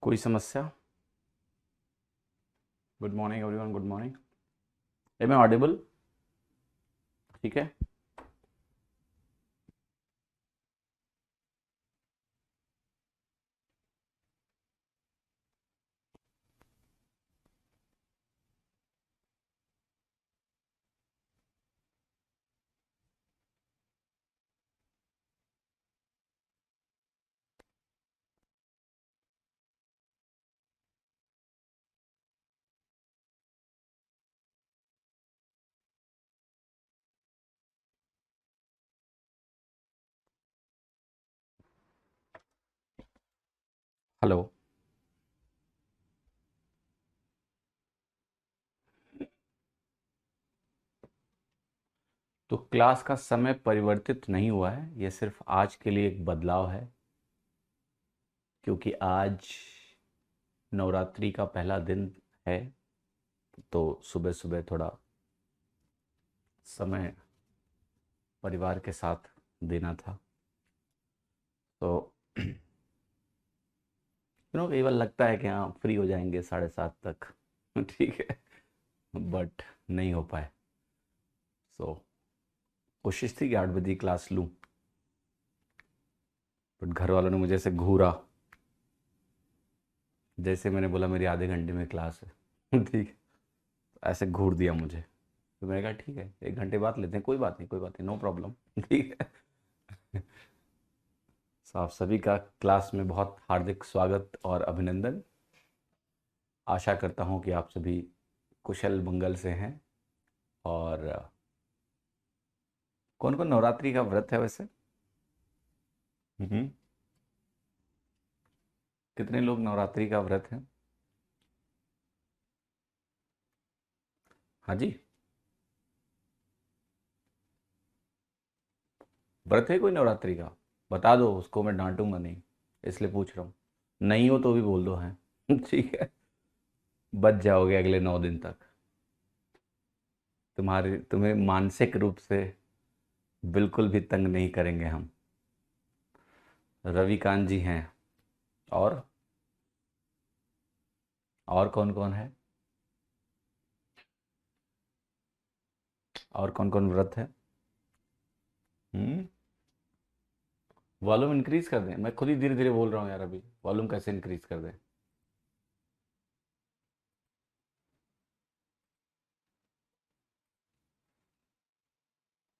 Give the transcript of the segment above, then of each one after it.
कोई समस्या? Good morning everyone, good morning. Am I audible? ठीक है। हेलो। तो क्लास का समय परिवर्तित नहीं हुआ है, यह सिर्फ आज के लिए एक बदलाव है, क्योंकि आज नवरात्रि का पहला दिन है। तो सुबह सुबह थोड़ा समय परिवार के साथ देना था। तो कई बार लगता है कि हाँ फ्री हो जाएंगे 7:30 तक ठीक है, बट नहीं हो पाए। सो कोशिश थी कि 8 बजे क्लास लूँ, बट घर वालों ने मुझे ऐसे घूरा, जैसे मैंने बोला मेरी आधे घंटे में क्लास है ठीक है, ऐसे घूर दिया मुझे। तो मैंने कहा ठीक है, 1 घंटे बात लेते हैं, कोई बात नहीं, कोई बात नहीं, नो प्रॉब्लम ठीक है। तो आप सभी का क्लास में बहुत हार्दिक स्वागत और अभिनंदन। आशा करता हूँ कि आप सभी कुशल मंगल से हैं। और कौन कौन नवरात्रि का व्रत है वैसे? हम्म। कितने लोग नवरात्रि का व्रत हैं? हाँ जी। व्रत है कोई नवरात्रि का? बता दो, उसको मैं डांटूंगा नहीं, इसलिए पूछ रहा हूँ। नहीं हो तो भी बोल दो हैं ठीक है। बच जाओगे अगले 9 दिन तक। तुम्हें मानसिक रूप से बिल्कुल भी तंग नहीं करेंगे हम। रविकांत जी हैं। और और कौन कौन है? और कौन कौन व्रत है? हम्म। वॉल्यूम इंक्रीज कर दें? मैं खुद ही धीरे धीरे बोल रहा हूँ यार, अभी वॉल्यूम कैसे इंक्रीज कर दें?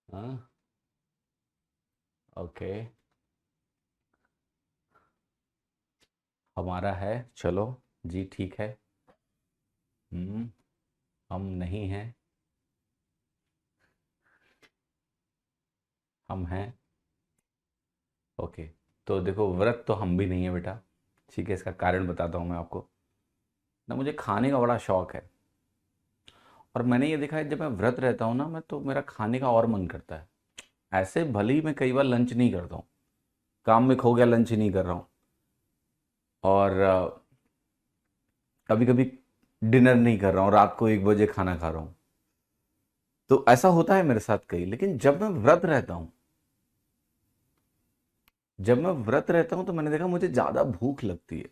हाँ। ओके। हमारा है, चलो जी ठीक है। हम्म। हम नहीं हैं। हम हैं। ओके। तो देखो, व्रत तो हम भी नहीं है बेटा। ठीक है, इसका कारण बताता हूँ मैं आपको। ना, मुझे खाने का बड़ा शौक है। और मैंने ये देखा है, जब मैं व्रत रहता हूँ ना, मैं तो मेरा खाने का और मन करता है। ऐसे भले ही मैं कई बार लंच नहीं करता हूँ, काम में खो गया, लंच ही नहीं कर रहा हूँ। और कभी कभी डिनर नहीं कर रहा हूँ, रात को 1 बजे खाना खा रहा हूँ। तो ऐसा होता है मेरे साथ कई, लेकिन जब मैं व्रत रहता हूँ, तो मैंने देखा मुझे ज़्यादा भूख लगती है।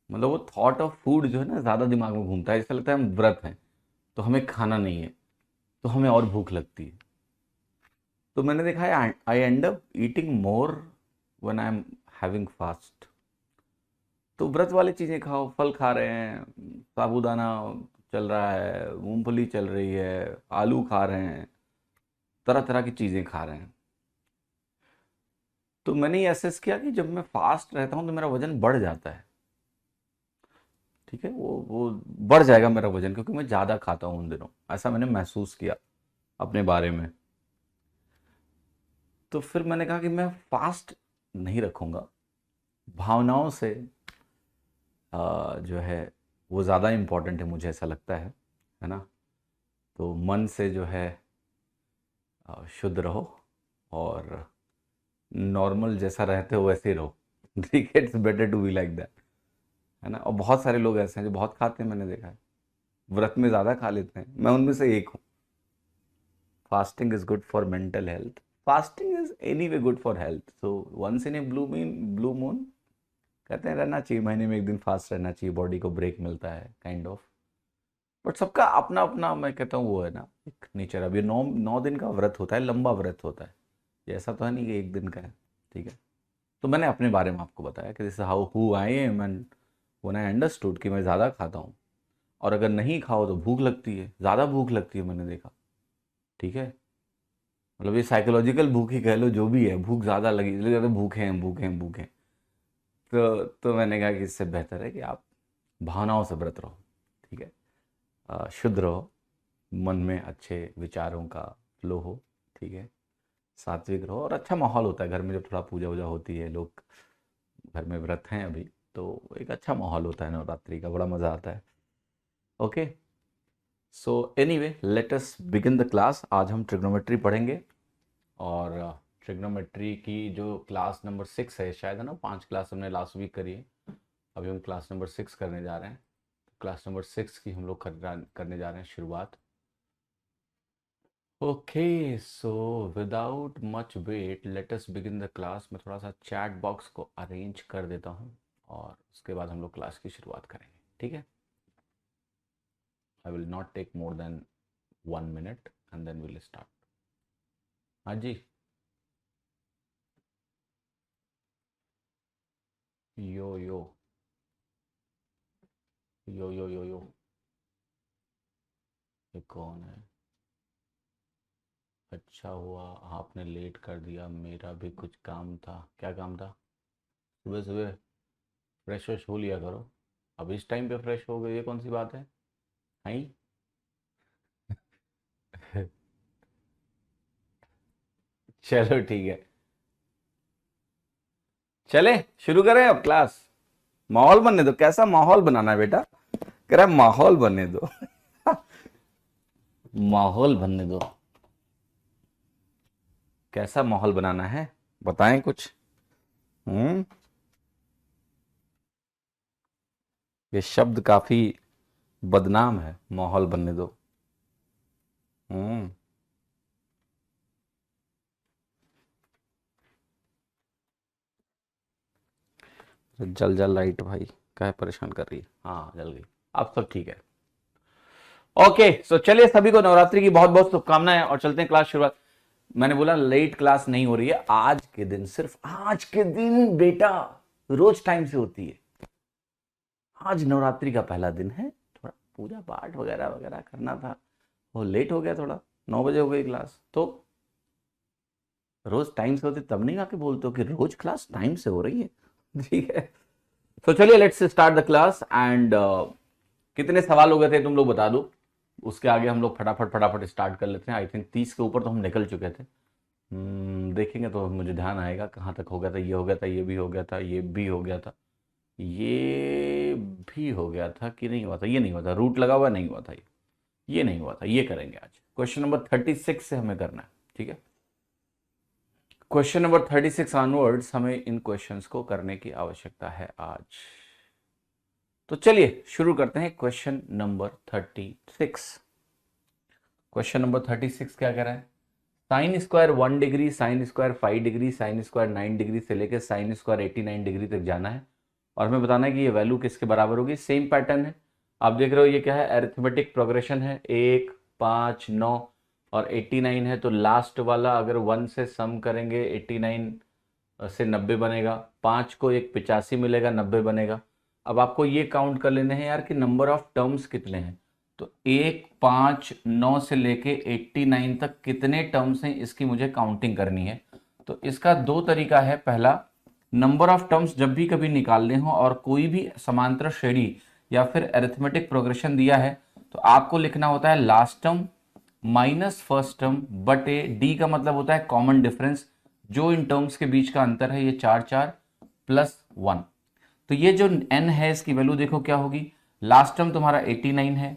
मतलब वो थॉट ऑफ फूड जो है ना, ज़्यादा दिमाग में घूमता है। ऐसा लगता है हम व्रत हैं तो हमें खाना नहीं है, तो हमें और भूख लगती है। तो मैंने देखा है I end up eating more when I am having fast. तो व्रत वाली चीज़ें खाओ, फल खा रहे हैं, साबूदाना चल रहा है, मूंगफली चल रही है, आलू खा रहे हैं, तरह तरह की चीज़ें खा रहे हैं। तो मैंने ये एसेस किया कि जब मैं फास्ट रहता हूँ तो मेरा वजन बढ़ जाता है। ठीक है, वो बढ़ जाएगा मेरा वजन, क्योंकि मैं ज़्यादा खाता हूँ उन दिनों। ऐसा मैंने महसूस किया अपने बारे में। तो फिर मैंने कहा कि मैं फास्ट नहीं रखूँगा। भावनाओं से जो है वो ज़्यादा इम्पोर्टेंट है, मुझे ऐसा लगता है ना। तो मन से जो है शुद्ध रहो, और नॉर्मल जैसा रहते हो वैसे ही रहो ठीक है, it's better to be like that, है ना। और बहुत सारे लोग ऐसे हैं जो बहुत खाते हैं, मैंने देखा है, व्रत में ज़्यादा खा लेते हैं। मैं उनमें से एक हूँ। Fasting is good for mental health. Fasting is any way good for health. So once in a blue moon, कहते हैं रहना चाहिए, महीने में एक दिन फास्ट रहना चाहिए, बॉडी को ब्रेक मिलता है काइंड ऑफ। बट सबका अपना अपना, मैं कहता हूँ वो है ना एक नेचर। अब ये 9 दिन का व्रत होता है, लंबा व्रत होता है, ये ऐसा तो है नहीं कि एक दिन का है। ठीक है, तो मैंने अपने बारे में आपको बताया कि जैसे how who I am and when I understood कि मैं ज़्यादा खाता हूँ, और अगर नहीं खाओ तो भूख लगती है, ज़्यादा भूख लगती है, मैंने देखा। ठीक है, मतलब ये साइकोलॉजिकल भूख ही कह लो, जो भी है, भूख ज़्यादा लगी, इसलिए कहते हैं भूखे हैं भूखे हैं भूखे हैं। तो मैंने कहा कि इससे बेहतर है कि आप भावनाओं से व्रत रहो। ठीक है, शुद्ध रहो, मन में अच्छे विचारों का फ्लो हो। ठीक है, सात्विक रहो, और अच्छा माहौल होता है घर में जब थोड़ा पूजा वूजा होती है, लोग घर में व्रत हैं अभी, तो एक अच्छा माहौल होता है नवरात्रि का, बड़ा मज़ा आता है। Okay, so anyway late us begin the class. आज हम ट्रिग्नोमेट्री पढ़ेंगे, और ट्रिग्नोमेट्री की जो क्लास नंबर 6 है शायद, है ना, 5 क्लास हमने लास्ट वीक करी है, अभी हम क्लास नंबर 6 करने जा रहे हैं। क्लास नंबर 6 की हम लोग करने जा रहे हैं शुरुआत। Okay, so without much wait let us begin the class. मैं थोड़ा सा चैट बॉक्स को अरेंज कर देता हूँ, और उसके बाद हम लोग क्लास की शुरुआत करेंगे। ठीक है, I will not take more than 1 minute and then will start. हाँ जी, यो यो यो यो यो यो, ये कौन है? अच्छा हुआ आपने लेट कर दिया, मेरा भी कुछ काम था। क्या काम था? सुबह सुबह फ्रेश व्रेश हो लिया करो, अब इस टाइम पे फ्रेश हो गए, ये कौन सी बात है? हैं? चलो ठीक है, चले शुरू करें अब क्लास। माहौल बनने दो, कैसा माहौल बनाना है बेटा? कह रहा है माहौल बनने दो। माहौल बनने दो, कैसा माहौल बनाना है बताएं कुछ। हम्म, ये शब्द काफी बदनाम है, माहौल बनने दो। हम्म, जल जल लाइट भाई, क्या परेशान कर रही है? हाँ जल गई, अब सब ठीक है। ओके, सो चलिए, सभी को नवरात्रि की बहुत बहुत शुभकामनाएं, और चलते हैं क्लास शुरुआत। मैंने बोला लेट क्लास नहीं हो रही है आज के दिन, सिर्फ आज के दिन बेटा, रोज टाइम से होती है। आज नवरात्रि का पहला दिन है, थोड़ा पूजा पाठ वगैरह वगैरह करना था, वो लेट हो गया थोड़ा, 9 बजे हो गई क्लास। तो रोज टाइम से होती तब नहीं आके बोलते हो कि रोज क्लास टाइम से हो रही है। ठीक है, तो चलिए let's start the class. And कितने सवाल हो गए थे तुम लोग बता दो, उसके आगे हम लोग फटाफट फटाफट स्टार्ट कर लेते हैं। आई थिंक 30 के ऊपर तो हम निकल चुके थे। देखेंगे तो मुझे ध्यान आएगा कहाँ तक हो गया था। ये हो गया था, ये भी हो गया था, ये भी हो गया था, ये भी हो गया था कि नहीं हुआ था? ये नहीं हुआ था, रूट लगा हुआ नहीं हुआ था, ये नहीं हुआ था। ये करेंगे आज, क्वेश्चन नंबर 36 से हमें करना है। ठीक है, क्वेश्चन नंबर 36 ऑनवर्ड्स हमें इन क्वेश्चंस को करने की आवश्यकता है आज। तो चलिए शुरू करते हैं क्वेश्चन नंबर 36। क्वेश्चन नंबर 36 क्या कह रहा है? Sine square 1 degree, sine square 5 degree, sine square 9 degree से लेकर साइन स्क्वायर 89 डिग्री तक जाना है, और हमें बताना है कि ये वैल्यू किसके बराबर होगी। सेम पैटर्न है, आप देख रहे हो ये क्या है, अरिथमेटिक प्रोग्रेशन है, 1 5 9 और 89 है। तो लास्ट वाला अगर 1 से सम करेंगे 89 से 90 बनेगा, 5 को एक 85 मिलेगा, 90 बनेगा। अब आपको ये काउंट कर लेने हैं यार कि नंबर ऑफ टर्म्स कितने हैं। तो 1 5 9 से लेके 89 तक कितने टर्म्स हैं, इसकी मुझे काउंटिंग करनी है। तो इसका दो तरीका है। पहला, नंबर ऑफ टर्म्स जब भी कभी निकालने हो और कोई भी समांतर श्रेणी या फिर अरिथमेटिक प्रोग्रेशन दिया है, तो आपको लिखना होता है last term minus first term बटे डी का मतलब होता है कॉमन डिफरेंस, जो इन टर्म्स के बीच का अंतर है, ये 4 4 प्लस 1। तो ये जो n है इसकी वैल्यू देखो क्या होगी। लास्ट टर्म तुम्हारा 89 है,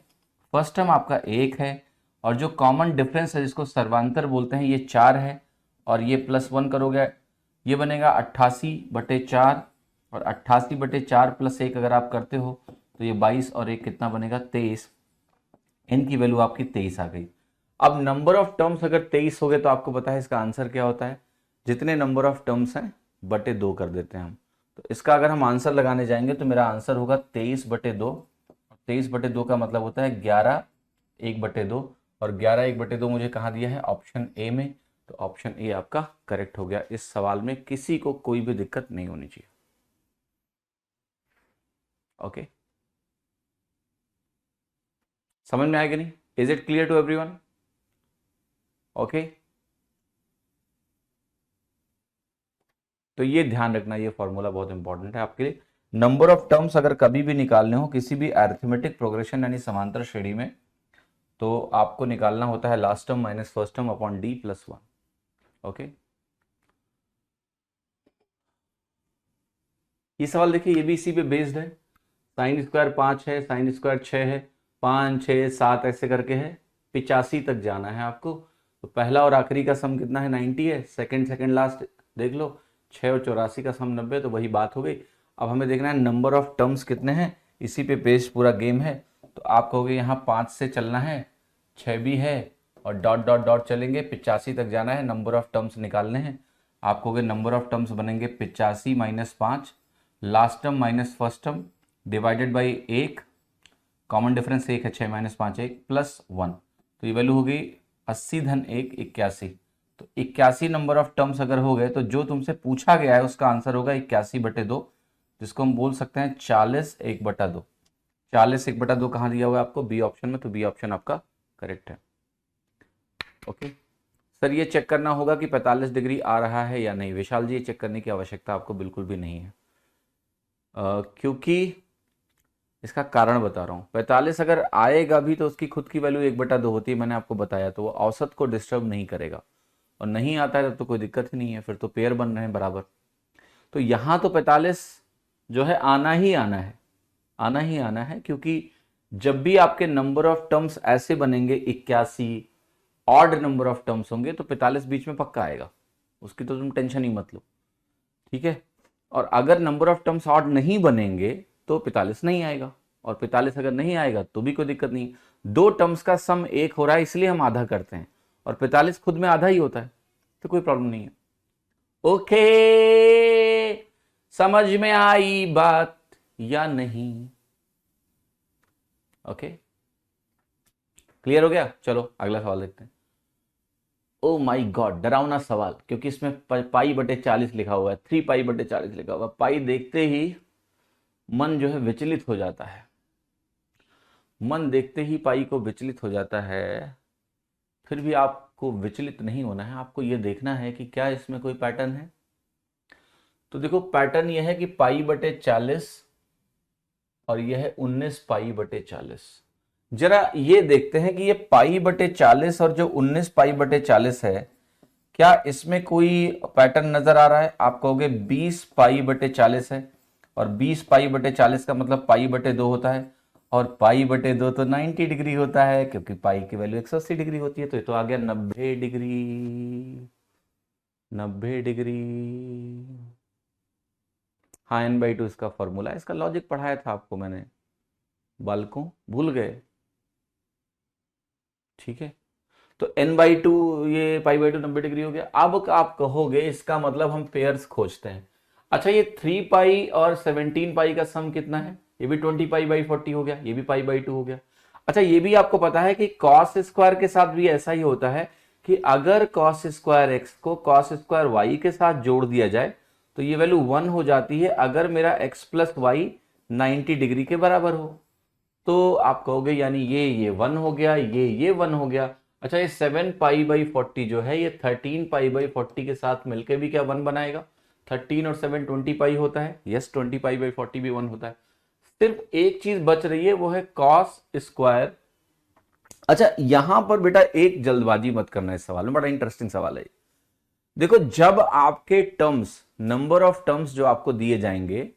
फर्स्ट टर्म आपका 1 है, और जो कॉमन डिफरेंस है जिसको सर्वांतर बोलते हैं, ये 4 है, और ये प्लस 1 करोगे, ये बनेगा 88/4, और 88/4 प्लस 1 अगर आप करते हो तो ये 22, और 1 कितना बनेगा 23। n की वैल्यू आपकी 23 आ गई। अब नंबर ऑफ टर्म्स अगर 23 हो गए तो आपको पता है इसका आंसर क्या होता है, जितने नंबर ऑफ टर्म्स हैं बटे 2 कर देते हैं हम। तो इसका अगर हम आंसर लगाने जाएंगे तो मेरा आंसर होगा 23/2। 23/2 का मतलब होता है 11/1/2, और 11/1/2 मुझे कहाँ दिया है? ऑप्शन ए में। तो ऑप्शन ए आपका करेक्ट हो गया। इस सवाल में किसी को कोई भी दिक्कत नहीं होनी चाहिए। ओके, समझ में आएगा नहीं? Is it clear to everyone? Okay, तो ये ध्यान रखना, ये फॉर्मूला बहुत इंपॉर्टेंट है आपके लिए। नंबर ऑफ टर्म्स अगर कभी भी निकालने हो किसी भी अरिथमेटिक प्रोग्रेशन यानी समांतर श्रेणी में, तो आपको निकालना होता है last term minus first term upon D plus 1। Okay, ये सवाल देखिए, ये भी इसी पे बेस्ड है। साइन स्क्वायर 5 है, साइन स्क्वायर 6 है, 5 6 7 ऐसे करके है, 85 तक जाना है आपको। तो पहला और आखिरी का सम कितना है? 90 है। सेकंड लास्ट देख लो, 6 और 84 का सम 90, तो वही बात हो गई। अब हमें देखना है नंबर ऑफ टर्म्स कितने हैं, इसी पे बेस्ड पूरा गेम है। तो आप कहोगे यहाँ 5 से चलना है, 6 भी है, और डॉट डॉट डॉट चलेंगे, 85 तक जाना है, नंबर ऑफ टर्म्स निकालने हैं। आप कहोगे नंबर ऑफ टर्म्स बनेंगे 85 minus 5, last term minus first term divided by 1, common difference 1 है, 6 माइनस 5 1 प्लस 1। तो ये वैल्यू हो गई 80 धन 1 81। तो 81 नंबर ऑफ टर्म्स अगर हो गए तो जो तुमसे पूछा गया है उसका आंसर होगा 81/2, जिसको हम बोल सकते हैं 40/1/2। 40/1/2 कहाँ दिया हुआ है आपको? बी ऑप्शन में। तो बी ऑप्शन आपका करेक्ट है। ओके सर, ये चेक करना होगा कि 45 डिग्री आ रहा है या नहीं। विशाल जी, ये चेक करने की आवश्यकता आपको बिल्कुल भी नहीं है, क्योंकि इसका कारण बता रहा हूँ। 45 अगर आएगा भी तो उसकी खुद की वैल्यू 1/2 होती है, मैंने आपको बताया, तो वो औसत को डिस्टर्ब नहीं करेगा। और नहीं आता है तब तो कोई दिक्कत ही नहीं है, फिर तो पेयर बन रहे हैं बराबर। तो यहाँ तो 45 जो है आना ही आना है, आना ही आना है, क्योंकि जब भी आपके नंबर ऑफ टर्म्स ऐसे बनेंगे 81, ऑड नंबर ऑफ टर्म्स होंगे, तो 45 बीच में पक्का आएगा, उसकी तो तुम टेंशन ही मत लो। ठीक है, और अगर नंबर ऑफ टर्म्स ऑड नहीं बनेंगे तो 45 नहीं आएगा, और 45 अगर नहीं आएगा तो भी कोई दिक्कत नहीं। दो टर्म्स का सम एक हो रहा है इसलिए हम आधा करते हैं, और 45 खुद में आधा ही होता है, तो कोई प्रॉब्लम नहीं है। ओके, समझ में आई बात या नहीं? ओके, क्लियर हो गया? चलो अगला सवाल देखते हैं। ओ माई गॉड, डरावना सवाल, क्योंकि इसमें पाई/40 लिखा हुआ है, 3 पाई/40 लिखा हुआ है। पाई देखते ही मन जो है विचलित हो जाता है, मन देखते ही पाई को विचलित हो जाता है। फिर भी आपको विचलित नहीं होना है, आपको यह देखना है कि क्या इसमें कोई पैटर्न है। तो देखो, पैटर्न यह है कि पाई/40 और यह है 19 पाई/40। जरा ये देखते हैं कि ये पाई/40 और जो 19 पाई/40 है, क्या इसमें कोई पैटर्न नजर आ रहा है? आप कहोगे 20 पाई/40 है, और 20 पाई/40 का मतलब पाई/2 होता है, और पाई/2 तो 90 डिग्री होता है, क्योंकि पाई की वैल्यू 180 डिग्री होती है। तो ये तो आ गया 90 डिग्री, 90 डिग्री। हाँ, n/2 इसका फॉर्मूला है, इसका लॉजिक पढ़ाया था आपको मैंने, बालकों भूल गए? ठीक है, तो n/2 ये पाई/2 90 डिग्री हो गया। अब आप कहोगे इसका मतलब हम पेयर्स खोजते हैं। अच्छा, ये 3 पाई और 17 पाई का सम कितना है? ये भी 20 पाई/40 हो गया, ये भी पाई/2 हो गया। अच्छा, ये भी आपको पता है कि कॉस स्क्वायर के साथ भी ऐसा ही होता है कि अगर कॉस स्क्वायर एक्स को कॉस स्क्वायर वाई के साथ जोड़ दिया जाए तो ये वैल्यू 1 हो जाती है, अगर मेरा x प्लस वाई 90 डिग्री के बराबर हो। तो आप कहोगे यानी ये 1 हो गया, ये 1 हो गया। अच्छा, ये 7 पाई/40 जो है ये 13 पाई/40 के साथ मिलकर भी क्या 1 बनाएगा? 13 और 7 20 पाई होता है। यस, 20 पाई/40 भी 1 होता है। सिर्फ एक चीज बच रही है, वो है कॉस स्क्वायर। अच्छा, यहां पर बेटा एक जल्दबाजी मत करना, इस सवाल में बड़ा इंटरेस्टिंग सवाल है। देखो, जब आपके टर्म्स, नंबर ऑफ टर्म्स जो आपको दिए जाएंगे,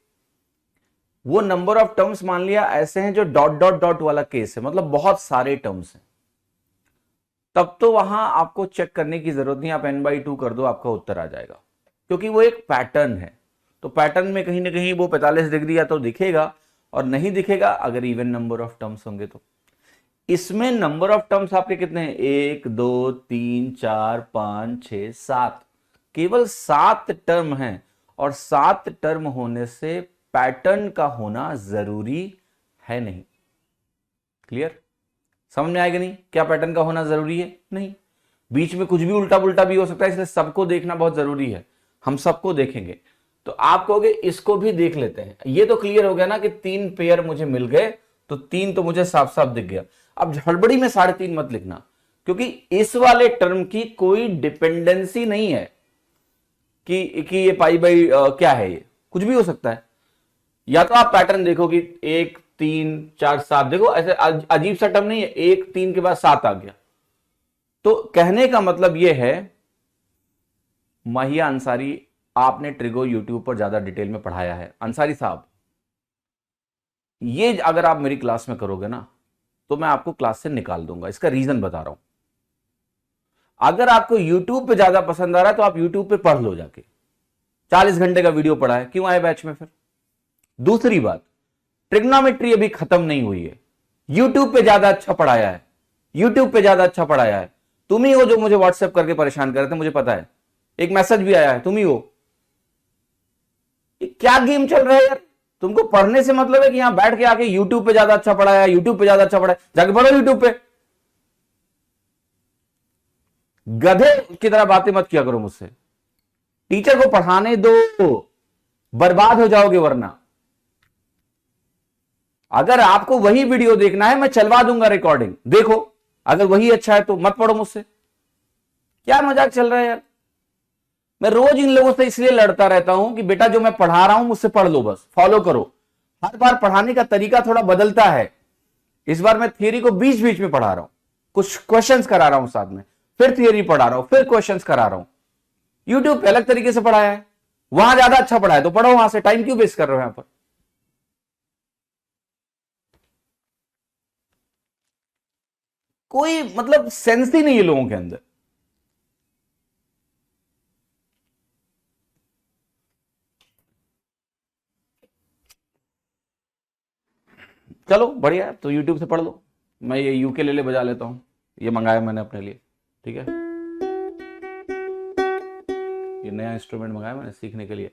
वो नंबर ऑफ टर्म्स मान लिया ऐसे हैं जो डॉट डॉट डॉट वाला केस है, मतलब बहुत सारे टर्म्स हैं, तब तो वहां आपको चेक करने की जरूरत नहीं, आप n/2 कर दो, आपका उत्तर आ जाएगा, क्योंकि वो एक पैटर्न है। तो पैटर्न में कहीं ना कहीं वो 45 डिग्री या तो दिखेगा, और नहीं दिखेगा अगर इवन नंबर ऑफ टर्म्स होंगे तो। इसमें नंबर ऑफ टर्म्स आपके कितने हैं? 1 2 3 4 5 6 7, केवल 7 टर्म हैं। और 7 टर्म होने से पैटर्न का होना जरूरी है नहीं। क्लियर? समझ में आएगा नहीं? क्या पैटर्न का होना जरूरी है? नहीं। बीच में कुछ भी उल्टा पुल्टा भी हो सकता है, इसलिए सबको देखना बहुत जरूरी है। हम सबको देखेंगे। तो आप कहोगे इसको भी देख लेते हैं। ये तो क्लियर हो गया ना कि 3 पेयर मुझे मिल गए, तो 3 तो मुझे साफ साफ दिख गया। अब हड़बड़ी में 3.5 मत लिखना, क्योंकि इस वाले टर्म की कोई डिपेंडेंसी नहीं है कि ये पाई बाई क्या है, ये कुछ भी हो सकता है। या तो आप पैटर्न देखो कि 1 3 4 7, देखो ऐसे अजीब सा टर्म नहीं है, 1 3 के बाद 7 आ गया। तो कहने का मतलब यह है, माहिया अंसारी, आपने ट्रिगो यूट्यूब पर ज्यादा डिटेल में पढ़ाया है। अंसारी साहब, ये अगर आप मेरी क्लास में करोगे ना, तो मैं आपको क्लास से निकाल दूंगा। इसका रीजन बता रहा हूं। अगर आपको यूट्यूब पे ज्यादा पसंद आ रहा है तो आप यूट्यूब पे पढ़ लो जाके। 40 घंटे का वीडियो पढ़ा है, क्यों आए बैच में फिर? दूसरी बात, ट्रिग्नोमेट्री अभी खत्म नहीं हुई है। यूट्यूब पे ज्यादा अच्छा पढ़ाया है, यूट्यूब पे ज्यादा अच्छा पढ़ाया है। तुम ही हो जो मुझे व्हाट्सएप करके परेशान कर रहे थे, मुझे पता है। एक मैसेज भी आया है, तुम ही हो। ये क्या गेम चल रहा है यार? तुमको पढ़ने से मतलब है कि यहां बैठ के आके यूट्यूब पे ज्यादा अच्छा पढ़ाया, यूट्यूब पे ज्यादा अच्छा पढ़ाया, जाके पढ़ो यूट्यूब पे। गधे की तरह बातें मत किया करो मुझसे। टीचर को पढ़ाने दो, बर्बाद हो जाओगे वरना। अगर आपको वही वीडियो देखना है, मैं चलवा दूंगा रिकॉर्डिंग, देखो। अगर वही अच्छा है तो मत पढ़ो मुझसे। क्या मजाक चल रहा है यार? मैं रोज इन लोगों से इसलिए लड़ता रहता हूं कि बेटा जो मैं पढ़ा रहा हूं मुझसे पढ़ लो, बस फॉलो करो। हर बार पढ़ाने का तरीका थोड़ा बदलता है। इस बार मैं थियरी को बीच बीच में पढ़ा रहा हूं, कुछ क्वेश्चंस करा रहा हूं साथ में, फिर थियरी पढ़ा रहा हूं, फिर क्वेश्चंस करा रहा हूं। यूट्यूब पे अलग तरीके से पढ़ाया है, वहां ज्यादा अच्छा पढ़ा है तो पढ़ो वहां से। टाइम क्यों वेस्ट कर रहे हो यहां पर? कोई मतलब सेंस ही नहीं है लोगों के अंदर। चलो बढ़िया है, तो यूट्यूब से पढ़ लो। मैं ये यूकेलेले बजा लेता हूँ, ये मंगाया मैंने अपने लिए। ठीक है, ये नया इंस्ट्रूमेंट मंगाया मैंने सीखने के लिए।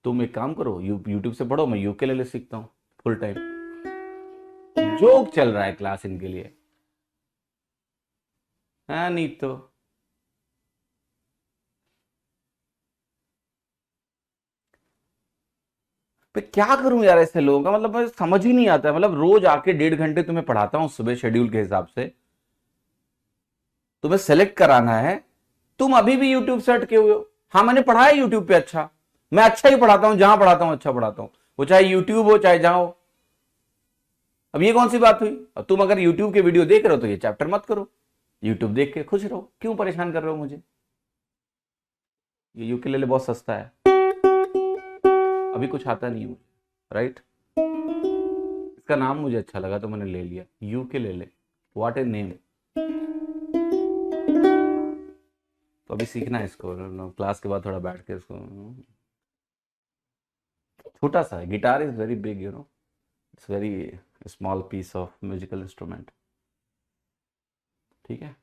तुम एक काम करो, यूट्यूब से पढ़ो, मैं यूकेलेले सीखता हूँ फुल टाइम। जोक चल रहा है क्लास इनके लिए। हाँ नहीं तो मैं क्या करूं यार ऐसे लोगों का? मतलब मुझे समझ ही नहीं आता है। मतलब रोज आके 1.5 घंटे तुम्हें पढ़ाता हूं सुबह शेड्यूल के हिसाब से, तुम्हें सेलेक्ट कराना है, तुम अभी भी यूट्यूब से अटके हुए हो। हाँ मैंने पढ़ा है यूट्यूब पे अच्छा, मैं अच्छा ही पढ़ाता हूं, जहां पढ़ाता हूं अच्छा पढ़ाता हूं, वो चाहे यूट्यूब हो चाहे जहां हो। अब ये कौन सी बात हुई? अब तुम अगर यूट्यूब के वीडियो देख रहे हो तो ये चैप्टर मत करो, यूट्यूब देख के खुश रहो। क्यों परेशान कर रहे हो मुझे? ये यूकेलेले बहुत सस्ता है, अभी कुछ आता नहीं है मुझे, राइट? इसका नाम मुझे अच्छा लगा तो मैंने ले लिया, यूकेलेले। What a name. तो अभी सीखना है इसको, क्लास के बाद थोड़ा बैठ के इसको। छोटा सा है, guitar is very big, you know, it's very small piece of musical instrument. ठीक है,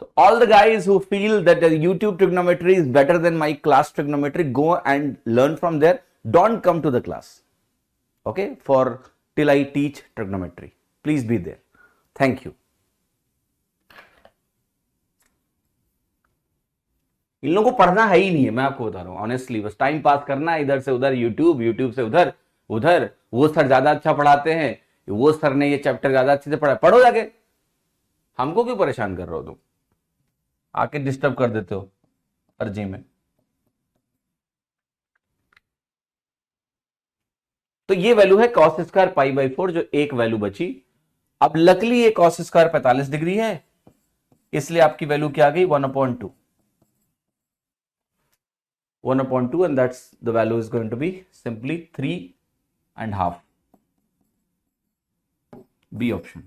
तो all the guys who feel that the YouTube trigonometry is better than my class trigonometry, go and learn from there. Don't come to the class, okay, for till I teach trigonometry. Please be there. Thank you. इन लोगों को पढ़ना है ही नहीं है, मैं आपको बता रहा हूँ ऑनेस्टली। बस टाइम पास करना है, इधर से उधर यूट्यूब, यूट्यूब से उधर उधर। वो सर ज्यादा अच्छा पढ़ाते हैं, वो सर ने ये चैप्टर ज्यादा अच्छे से पढ़ा, पढ़ो जाके। हमको क्यों परेशान कर रहे हो तुम? आके डिस्टर्ब कर देते हो अर्जी में। तो ये वैल्यू है कॉस स्क्वायर पाई बाई 4, जो एक वैल्यू बची। अब लकली ये कॉस स्क्वायर 45 डिग्री है, इसलिए आपकी वैल्यू क्या आ गई? 1/2। 1/2, and that's the value is going to be simply 3.5. B option.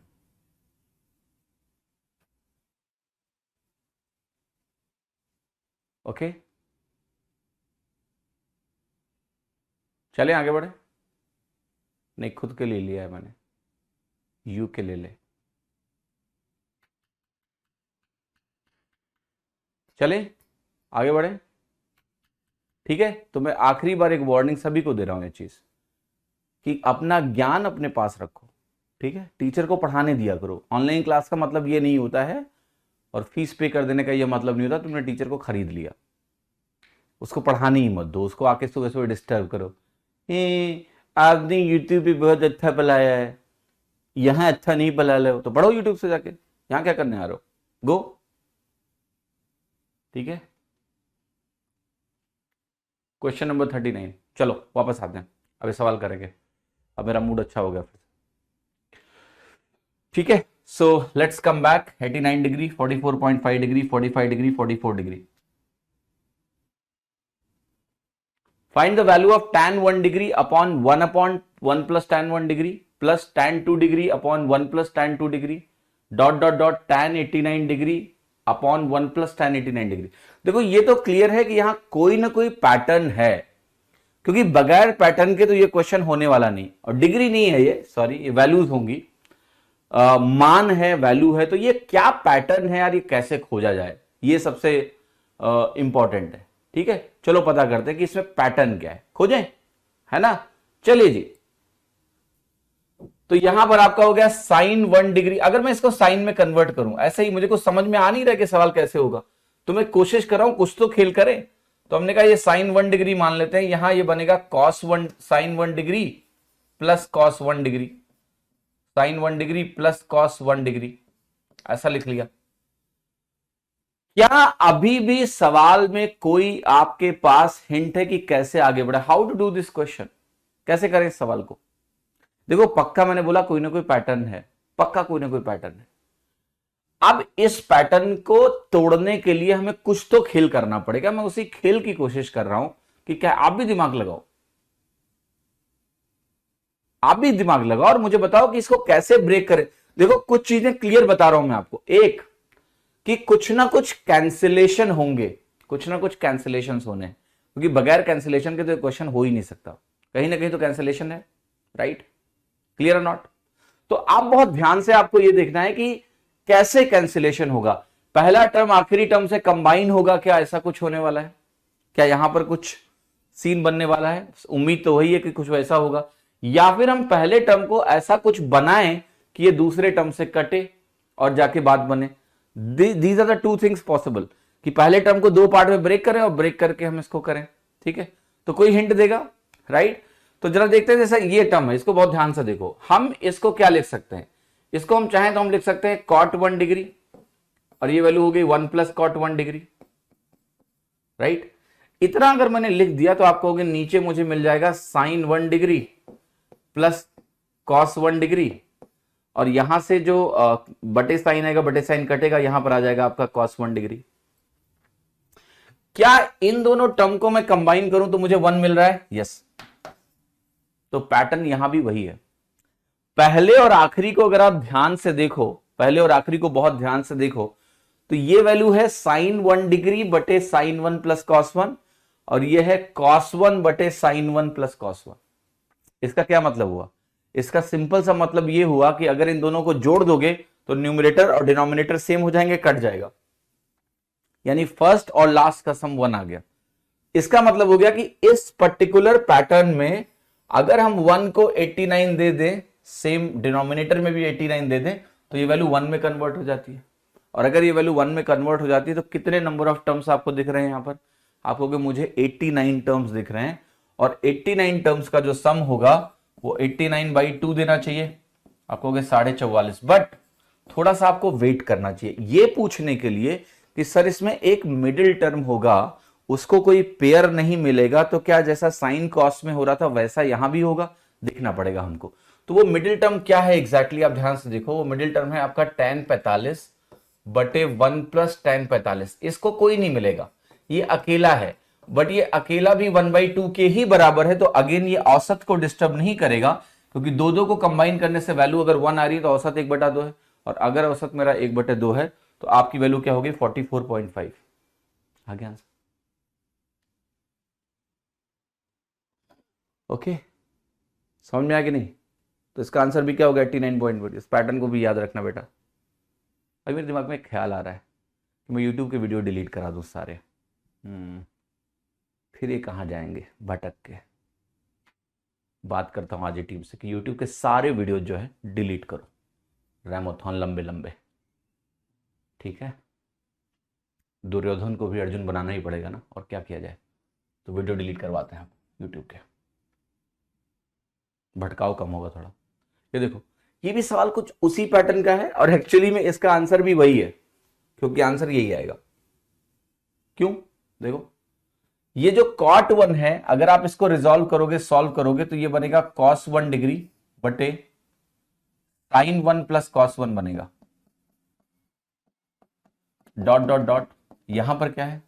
Okay, चले आगे बढ़े। नहीं, खुद के लिए लिया है मैंने, यू के ले ले। चले, आगे बढ़े, ठीक है। तो मैं आखिरी बार एक वार्निंग सभी को दे रहा हूं ये चीज कि अपना ज्ञान अपने पास रखो, ठीक है। टीचर को पढ़ाने दिया करो। ऑनलाइन क्लास का मतलब ये नहीं होता है और फीस पे कर देने का ये मतलब नहीं होता तुमने टीचर को खरीद लिया, उसको पढ़ाने ही मत दो, उसको आके सुबह सुबह डिस्टर्ब करो। आपने यूट्यूब पे बहुत अच्छा पढ़ाया है, यहाँ अच्छा नहीं पढ़ा रहे हो तो पढ़ो यूट्यूब से जाके, यहाँ क्या करने आ रहे हो, गो, ठीक है। क्वेश्चन नंबर 39, चलो वापस आते हैं, अभी सवाल करेंगे, अब मेरा मूड अच्छा हो गया फिर, ठीक है। So let's come back, 89 degree, 44.5 degree, 45 degree, 44 degree. Find the value of tan 1 degree upon 1 plus tan 1 degree plus tan 2 degree upon 1 plus tan 2 degree dot dot dot tan 89 degree upon 1 plus tan 89 degree. देखो ये तो clear है कि यहां कोई ना कोई pattern है, क्योंकि बगैर पैटर्न के तो ये क्वेश्चन होने वाला नहीं, और डिग्री नहीं है ये, सॉरी ये वैल्यूज होंगी, मान है, वैल्यू है, तो ये क्या पैटर्न है यार, ये कैसे खोजा जाए, ये सबसे इंपॉर्टेंट है, ठीक है। चलो पता करते हैं कि इसमें पैटर्न क्या है, खोजें, है ना। चलिए जी, तो यहां पर आपका हो गया साइन 1 डिग्री। अगर मैं इसको साइन में कन्वर्ट करूं, ऐसे ही मुझे कुछ समझ में आ नहीं रहा कि सवाल कैसे होगा, तो मैं कोशिश कर रहा हूं कुछ तो खेल करें। तो हमने कहा ये साइन 1 डिग्री मान लेते हैं, यहां ये बनेगा cos 1, sine 1 degree plus cos 1 degree, sine 1 degree plus cos 1 degree, ऐसा लिख लिया। क्या अभी भी सवाल में कोई आपके पास हिंट है कि कैसे आगे बढ़े, how to do this question, कैसे करें इस सवाल को। देखो पक्का मैंने बोला कोई ना कोई पैटर्न है, पक्का कोई ना कोई पैटर्न है। अब इस पैटर्न को तोड़ने के लिए हमें कुछ तो खेल करना पड़ेगा, मैं उसी खेल की कोशिश कर रहा हूं कि क्या आप भी दिमाग लगाओ, आप भी दिमाग लगाओ और मुझे बताओ कि इसको कैसे ब्रेक करें। देखो कुछ चीजें क्लियर बता रहा हूं मैं आपको, एक कि कुछ ना कुछ कैंसिलेशन होंगे, कुछ ना कुछ कैंसिलेशन होने, क्योंकि बगैर कैंसिलेशन के तो क्वेश्चन हो ही नहीं सकता, कहीं ना कहीं तो कैंसिलेशन है, राइट, क्लियर और नॉट। तो आप बहुत ध्यान से आपको यह देखना है कि कैसे कैंसिलेशन होगा, पहला टर्म आखिरी टर्म से कंबाइन होगा क्या, ऐसा कुछ होने वाला है क्या, यहां पर कुछ सीन बनने वाला है, उम्मीद तो वही है कि कुछ वैसा होगा, या फिर हम पहले टर्म को ऐसा कुछ बनाएं कि ये दूसरे टर्म से कटे और जाके बात बने। These are the two things possible, कि पहले टर्म को दो पार्ट में ब्रेक करें और ब्रेक करके हम इसको करें, ठीक है। तो कोई हिंट देगा, राइट। तो जरा देखते हैं, जैसा ये टर्म है इसको बहुत ध्यान से देखो, हम इसको क्या लिख सकते हैं, इसको हम चाहें तो हम लिख सकते हैं कॉट 1 डिग्री और ये वैल्यू हो गई 1 प्लस कॉट 1 डिग्री, राइट। इतना अगर मैंने लिख दिया तो आप कहोगे नीचे मुझे मिल जाएगा sine 1 degree plus cos 1 degree, और यहां से जो बटे साइन आएगा, बटे साइन कटेगा, यहां पर आ जाएगा आपका कॉस 1 डिग्री। क्या इन दोनों टर्म को मैं कंबाइन करूं तो मुझे 1 मिल रहा है, यस। तो पैटर्न यहां भी वही है, पहले और आखिरी को अगर आप ध्यान से देखो, पहले और आखिरी को बहुत ध्यान से देखो, तो ये वैल्यू है साइन 1 डिग्री बटे साइन 1 प्लस कॉस 1, और ये है कॉस 1 बटे साइन 1 प्लस कॉस 1। इसका क्या मतलब हुआ, इसका सिंपल सा मतलब ये हुआ कि अगर इन दोनों को जोड़ दोगे तो न्यूमरेटर और डिनोमिनेटर सेम हो जाएंगे, कट जाएगा, यानी फर्स्ट और लास्ट का सम 1 आ गया। इसका मतलब हो गया कि इस पर्टिकुलर पैटर्न में अगर हम 1 को 89 दे दें, सेम डिनोमिनेटर में भी 89 दे दें, तो ये वैल्यू 1 में कन्वर्ट हो जाती है। और अगर ये वैल्यू 1 में कन्वर्ट हो जाती है तो कितने नंबर ऑफ टर्म्स आपको दिख रहे हैं यहां पर, आपको कि मुझे 89 टर्म्स दिख रहे हैं, और 89 टर्म्स का जो सम होगा वो 89/2 देना चाहिए, आपको 44.5। बट थोड़ा सा आपको वेट करना चाहिए ये पूछने के लिए कि सर इसमें एक मिडिल टर्म होगा, उसको कोई पेयर नहीं मिलेगा, तो क्या जैसा साइन कॉस में हो रहा था वैसा यहां भी होगा, देखना पड़ेगा हमको। तो वो मिडिल टर्म क्या है एग्जैक्टली, आप ध्यान से देखो, वो मिडिल टर्म है आपका tan 45 बटे 1 प्लस tan 45। इसको कोई नहीं मिलेगा, ये अकेला है, बट ये अकेला भी 1/2 के ही बराबर है, तो अगेन ये औसत को डिस्टर्ब नहीं करेगा, क्योंकि दो दो को कंबाइन करने से वैल्यू अगर 1 आ रही है तो औसत 1/2 है, और अगर औसत मेरा 1/2 है तो आपकी वैल्यू क्या होगी 44.5। आ गया आंसर, ओके, समझ में आ गया नहीं। तो इसका आंसर भी क्या होगा 89.1। इस पैटर्न को भी याद रखना बेटा। अभी मेरे दिमाग में एक ख्याल आ रहा है कि मैं यूट्यूब के वीडियो डिलीट करा दूं सारे, फिर ये कहाँ जाएंगे भटक के। बात करता हूँ आज टीम से कि यूट्यूब के सारे वीडियो जो है डिलीट करो, रैमोथॉन लंबे लंबे, ठीक है। दुर्योधन को भी अर्जुन बनाना ही पड़ेगा ना, और क्या किया जाए। तो वीडियो डिलीट करवाते हैं आप यूट्यूब के, भटकाव कम होगा थोड़ा। ये देखो, ये भी सवाल कुछ उसी पैटर्न का है और एक्चुअली में इसका आंसर भी वही है, क्योंकि आंसर यही आएगा। क्यों? देखो, ये जो cot 1 है, अगर आप इसको रिजॉल्व करोगे, सॉल्व करोगे, तो ये बनेगा cos 1 डिग्री बटे sin 1 प्लस cos 1 बनेगा, डॉट डॉट डॉट। यहां पर क्या है,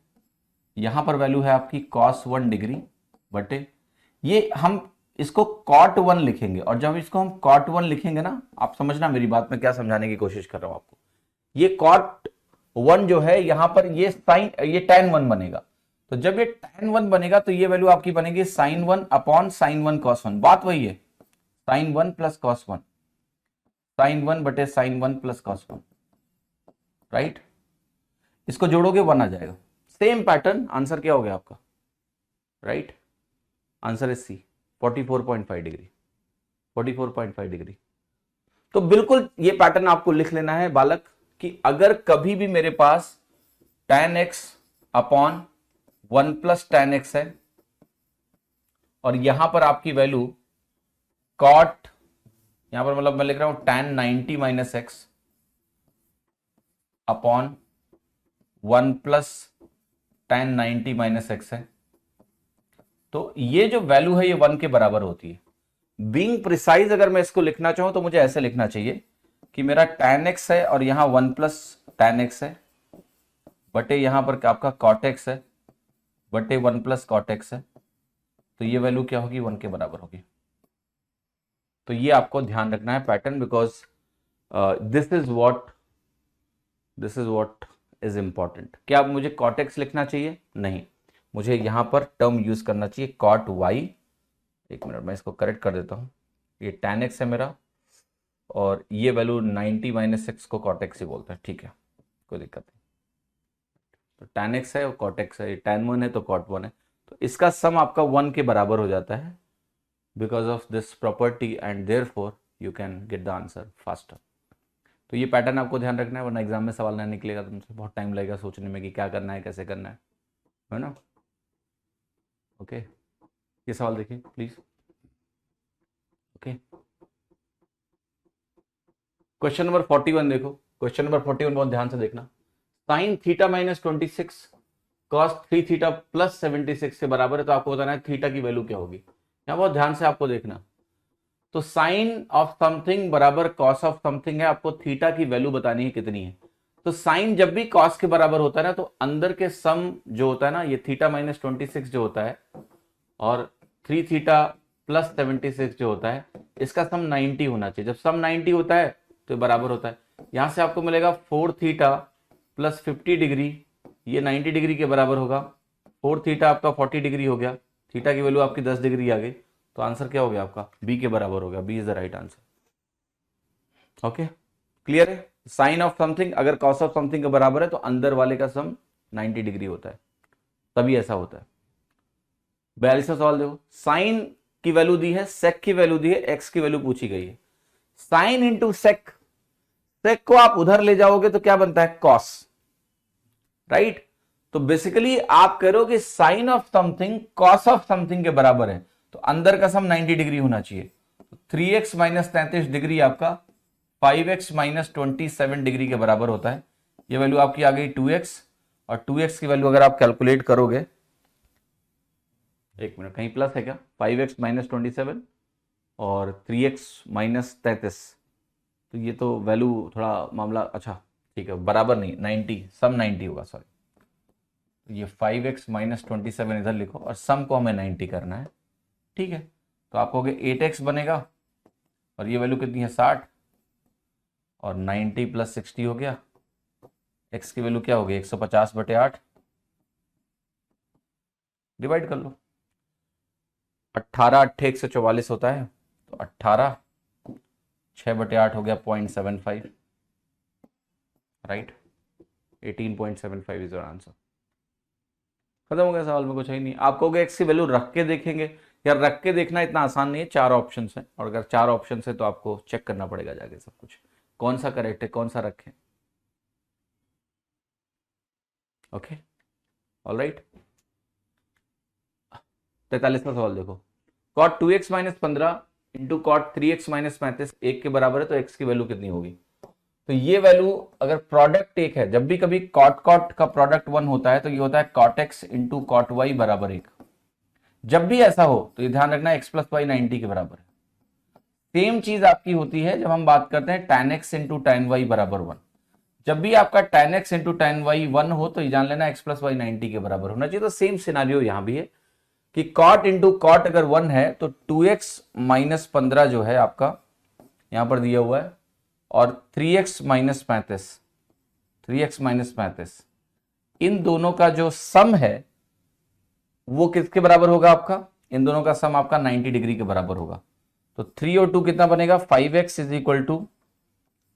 यहां पर वैल्यू है आपकी cos 1 डिग्री बटे, ये हम इसको cot 1 लिखेंगे, और जब इसको हम cot 1 लिखेंगे ना, आप समझना मेरी बात में क्या समझाने की कोशिश कर रहा हूं आपको। ये cot 1 जो है यहां पर ये साइन, ये tan 1 बनेगा। तो जब ये tan 1 बनेगा तो ये वैल्यू आपकी बनेगी sin 1 अपॉन sin 1 cos 1। बात वही है, sin 1 प्लस cos 1, sin 1 बटे sin 1 प्लस cos 1, राइट। इसको जोड़ोगे 1 आ जाएगा। सेम पैटर्न, आंसर क्या हो गया आपका, right. Answer is C, 44.5 degree, 44.5 degree. तो बिल्कुल ये पैटर्न आपको लिख लेना है बालक, कि अगर कभी भी मेरे पास tan x upon 1 plus tan x है, और यहां पर आपकी वैल्यू cot, यहां पर मतलब मैं लिख रहा हूं tan 90 minus x upon 1 plus tan 90 minus x है, तो ये जो वैल्यू है ये 1 के बराबर होती है। बीइंग प्रिसाइज अगर मैं इसको लिखना चाहूं तो मुझे ऐसे लिखना चाहिए कि मेरा tan x है और यहां 1 प्लस tan x है, बटे यहां पर आपका cot x है, बटे 1 प्लस cot x है, तो ये वैल्यू क्या होगी, 1 के बराबर होगी। तो ये आपको ध्यान रखना है pattern, because this is what is important. क्या मुझे cot x लिखना चाहिए? नहीं, मुझे यहां पर टर्म यूज करना चाहिए cot y। एक मिनट, मैं इसको करेक्ट कर देता हूं। ये tan x है मेरा, और ये वैल्यू 90 माइनस एक्स को cot x ही बोलते हैं, ठीक है, कोई दिक्कत नहीं। तो tan x है और cot x है, tan 1 है तो cot 1 है, तो इसका सम आपका 1 के बराबर हो जाता है because of this property, and therefore you can get the answer faster. तो ये पैटर्न आपको ध्यान रखना है, वरना एग्जाम में सवाल ना निकलेगा तुमसे, बहुत टाइम लगेगा सोचने में कि क्या करना है, कैसे करना है ना। ओके, ये सवाल देखिए प्लीज। ओके, क्वेश्चन नंबर 41 देखो, क्वेश्चन नंबर 41 बहुत ध्यान से देखना। Sign theta minus 26 cos 3 theta plus 76 के बराबर है, तो आपको बताना है थीटा की वैल्यू क्या होगी। यहां बहुत ध्यान से आपको देखना। तो साइन ऑफ समथिंग बराबर कॉस ऑफ समथिंग है, आपको थीटा की वैल्यू बतानी है कितनी है। तो साइन जब भी कॉस के बराबर होता है ना, तो अंदर के सम जो होता है ना, ये थीटा माइनस 26 जो होता है, और 3 थीटा प्लस 76 जो होता है, इसका सम 90 होना चाहिए। जब सम 90 होता है तो बराबर होता है। यहां से आपको मिलेगा 4 थीटा प्लस 50 डिग्री, ये 90 डिग्री के बराबर होगा। 4 थीटा आपका 40 डिग्री हो गया, थीटा की वैल्यू आपकी 10 डिग्री आ गई, तो आंसर क्या हो गया आपका, बी के बराबर हो गया। B is the right answer. Okay, clear है। साइन ऑफ समथिंग अगर कॉस ऑफ समथिंग के बराबर है तो अंदर वाले का सम 90 डिग्री होता है, तभी ऐसा होता है। 42वां सवाल देखो, साइन की वैल्यू दी है, सेक की वैल्यू दी है, एक्स की वैल्यू पूछी गई है। साइन इंटू सेक, सेक को आप उधर ले जाओगे तो क्या बनता है, कॉस, राइट। तो बेसिकली आप कह रहे हो कि sine of something cos of something के बराबर है, तो अंदर का सम 90 डिग्री होना चाहिए। तो 3x माइनस 33 डिग्री आपका 5x माइनस 27 डिग्री के बराबर होता है। ये वैल्यू आपकी आ गई 2x, और 2x की वैल्यू अगर आप कैलकुलेट करोगे, एक मिनट, कहीं प्लस है क्या, 5x माइनस 27 और 3x माइनस 33, तो ये तो वैल्यू थोड़ा मामला, अच्छा ठीक है, बराबर नहीं, 90, सम 90 होगा, सॉरी। तो ये 5x माइनस 27 इधर लिखो, और सम को हमें 90 करना है, ठीक है। तो आप कहोगे 8x बनेगा, और ये वैल्यू कितनी है, 60, और 90 प्लस 60 हो गया, x की वैल्यू क्या होगी, 150 बटे 8, डिवाइड कर लो। 18 8 144 होता है, तो 18 6 बटे 8 हो गया 0.75, राइट। 18.75 is your answer. खत्म हो गया सवाल में, कुछ है ही नहीं। आप कहोगे एक्स की वैल्यू रख के देखेंगे, यार रख के देखना इतना आसान नहीं है, 4 ऑप्शन है, और अगर 4 ऑप्शन है तो आपको चेक करना पड़ेगा जाके सब कुछ, कौन सा करेक्ट है कौन सा रखें। Okay, alright. 43वां सवाल देखो, cot 2x minus 15 into cot 3x minus 35 एक के बराबर है, तो x की वैल्यू कितनी होगी। तो ये वैल्यू अगर प्रोडक्ट एक है, जब भी कभी कॉट कॉट का प्रोडक्ट 1 होता है तो ये होता है cot x into cot y बराबर 1। जब भी ऐसा हो तो ये ध्यान रखना एक्स प्लस वाई 90 के बराबर है। सेम चीज आपकी होती है जब हम बात करते हैं tan x into tan y बराबर 1। जब भी आपका tan x into tan y 1 हो तो ये जान लेना x प्लस वाई 90 के बराबर होना चाहिए। तो सेम सिनारियो यहां भी है कि cot इंटू कॉट अगर 1 है तो 2x माइनस 15 जो है आपका यहां पर दिया हुआ है, और 3x माइनस 35, 3x माइनस 35, इन दोनों का जो सम है वो किसके बराबर होगा आपका, इन दोनों का सम आपका 90 डिग्री के बराबर होगा। तो 3 और 2 कितना बनेगा, 5x is equal to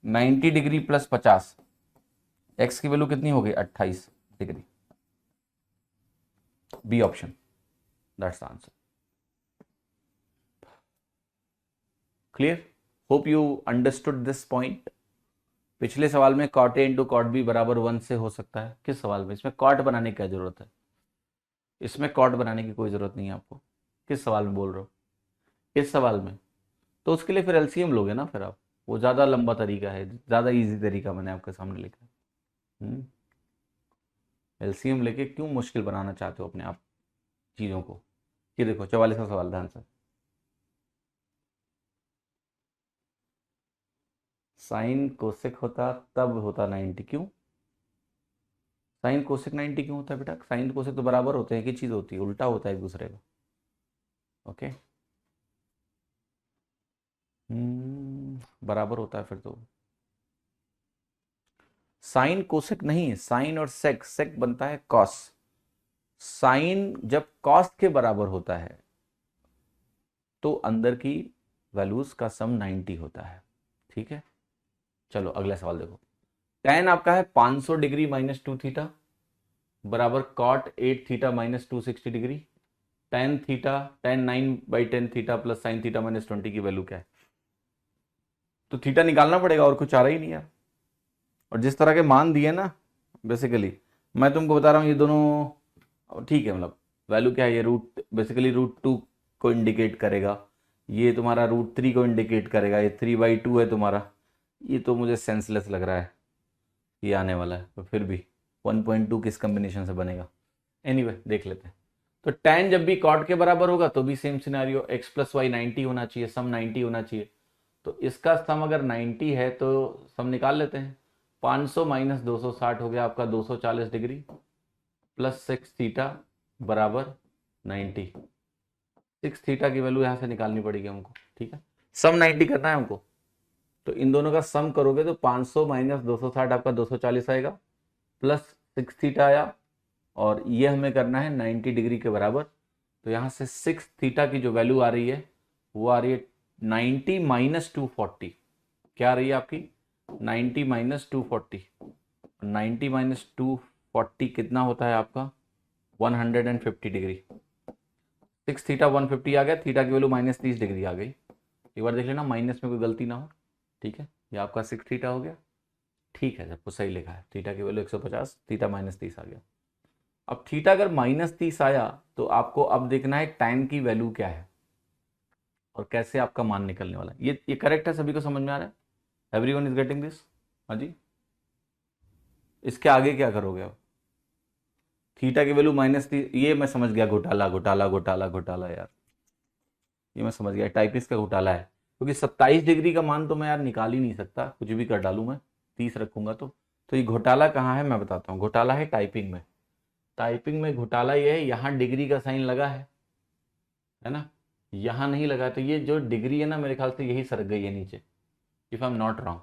90 degree plus 50, x की वैल्यू कितनी हो गई 28 degree. B option, that's the answer. Clear, hope you understood this point. पिछले सवाल में cot A into cot B बराबर 1 से हो सकता है, किस सवाल में, इसमें कॉट बनाने की क्या जरूरत है, इसमें कॉट बनाने की कोई जरूरत नहीं है आपको। किस सवाल में बोल रहे हो, इस सवाल में, तो उसके लिए फिर एलसीएम लोगे ना फिर आप, वो ज़्यादा लंबा तरीका है, ज़्यादा इजी तरीका मैंने आपके सामने लिखा। एलसीएम लेके क्यों मुश्किल बनाना चाहते हो अपने आप चीज़ों को। ये देखो 44वां सवाल, ध्यान से, साइन कोसेक होता तब होता 90, क्यों साइन कोसेक 90 क्यों होता है बेटा, साइन कोसेक तो बराबर होते हैं, एक ही चीज़ होती है, उल्टा होता है एक दूसरे का। ओके, बराबर होता है फिर तो। साइन कोसेक नहीं है, साइन और सेक, सेक बनता है कॉस। साइन जब कॉस के बराबर होता है तो अंदर की वैल्यूज का सम 90 होता है। ठीक है, चलो अगला सवाल देखो। tan आपका है 500 डिग्री माइनस 2 थीटा बराबर cot 8 theta minus 260 degree. tan theta tan 9/10 theta plus sine theta minus 20 की वैल्यू क्या है। तो थीटा निकालना पड़ेगा, और कुछ आ रहा ही नहीं यार। और जिस तरह के मान दिए ना, बेसिकली मैं तुमको बता रहा हूँ, ये दोनों ठीक है, मतलब वैल्यू क्या है, ये रूट बेसिकली √2 को इंडिकेट करेगा, ये तुम्हारा √3 को इंडिकेट करेगा, ये 3/2 है तुम्हारा। ये तो मुझे सेंसलेस लग रहा है ये आने वाला है, तो फिर भी 1.2 किस कम्बिनेशन से बनेगा। एनीवे देख लेते हैं। तो tan जब भी कॉट के बराबर होगा तो भी same scenario, x plus y 90 होना चाहिए, सम 90 होना चाहिए। तो इसका सम अगर 90 है तो सम निकाल लेते हैं। 500 माइनस 260 हो गया आपका 240 डिग्री प्लस 6 थीटा बराबर 90। 6 थीटा की वैल्यू यहाँ से निकालनी पड़ेगी हमको, ठीक है, सम 90 करना है हमको। तो इन दोनों का सम करोगे तो 500 माइनस 260 आपका 240 आएगा, प्लस 6 थीटा आया, और ये हमें करना है 90 डिग्री के बराबर। तो यहाँ से 6 थीटा की जो वैल्यू आ रही है वो आ रही है 90 माइनस 240। क्या आ रही है आपकी 90 माइनस 240, 90 माइनस 240 कितना होता है आपका 150 डिग्री। 6 थीटा 150 आ गया, थीटा की वैल्यू माइनस 30 डिग्री आ गई। एक बार देख लेना माइनस में कोई गलती ना हो। ठीक है, ये आपका 6 थीटा हो गया। ठीक है, सबको सही लिखा है, थीटा की वैल्यू 150, थीटा माइनस 30 आ गया। अब थीटा अगर माइनस 30 आया तो आपको अब देखना है टाइम की वैल्यू क्या है और कैसे आपका मान निकलने वाला है। ये करेक्ट है, सभी को समझ में आ रहा है, एवरीवन इज गेटिंग दिस। हाँ जी, इसके आगे क्या करोगे आप, थीटा की वैल्यू माइनस 30, ये मैं समझ गया, घोटाला घोटाला घोटाला घोटाला यार, ये मैं समझ गया टाइपिस्ट का घोटाला है, क्योंकि 27 डिग्री का मान तो मैं यार निकाल ही नहीं सकता, कुछ भी कर डालूं मैं, 30 रखूंगा तो ये घोटाला कहाँ है मैं बताता हूँ। घोटाला है टाइपिंग में। टाइपिंग में घोटाला ये है, यहाँ डिग्री का साइन लगा है ना, यहाँ नहीं लगा, तो ये जो डिग्री है ना मेरे ख्याल से यही सरक गई है नीचे, if I am not wrong.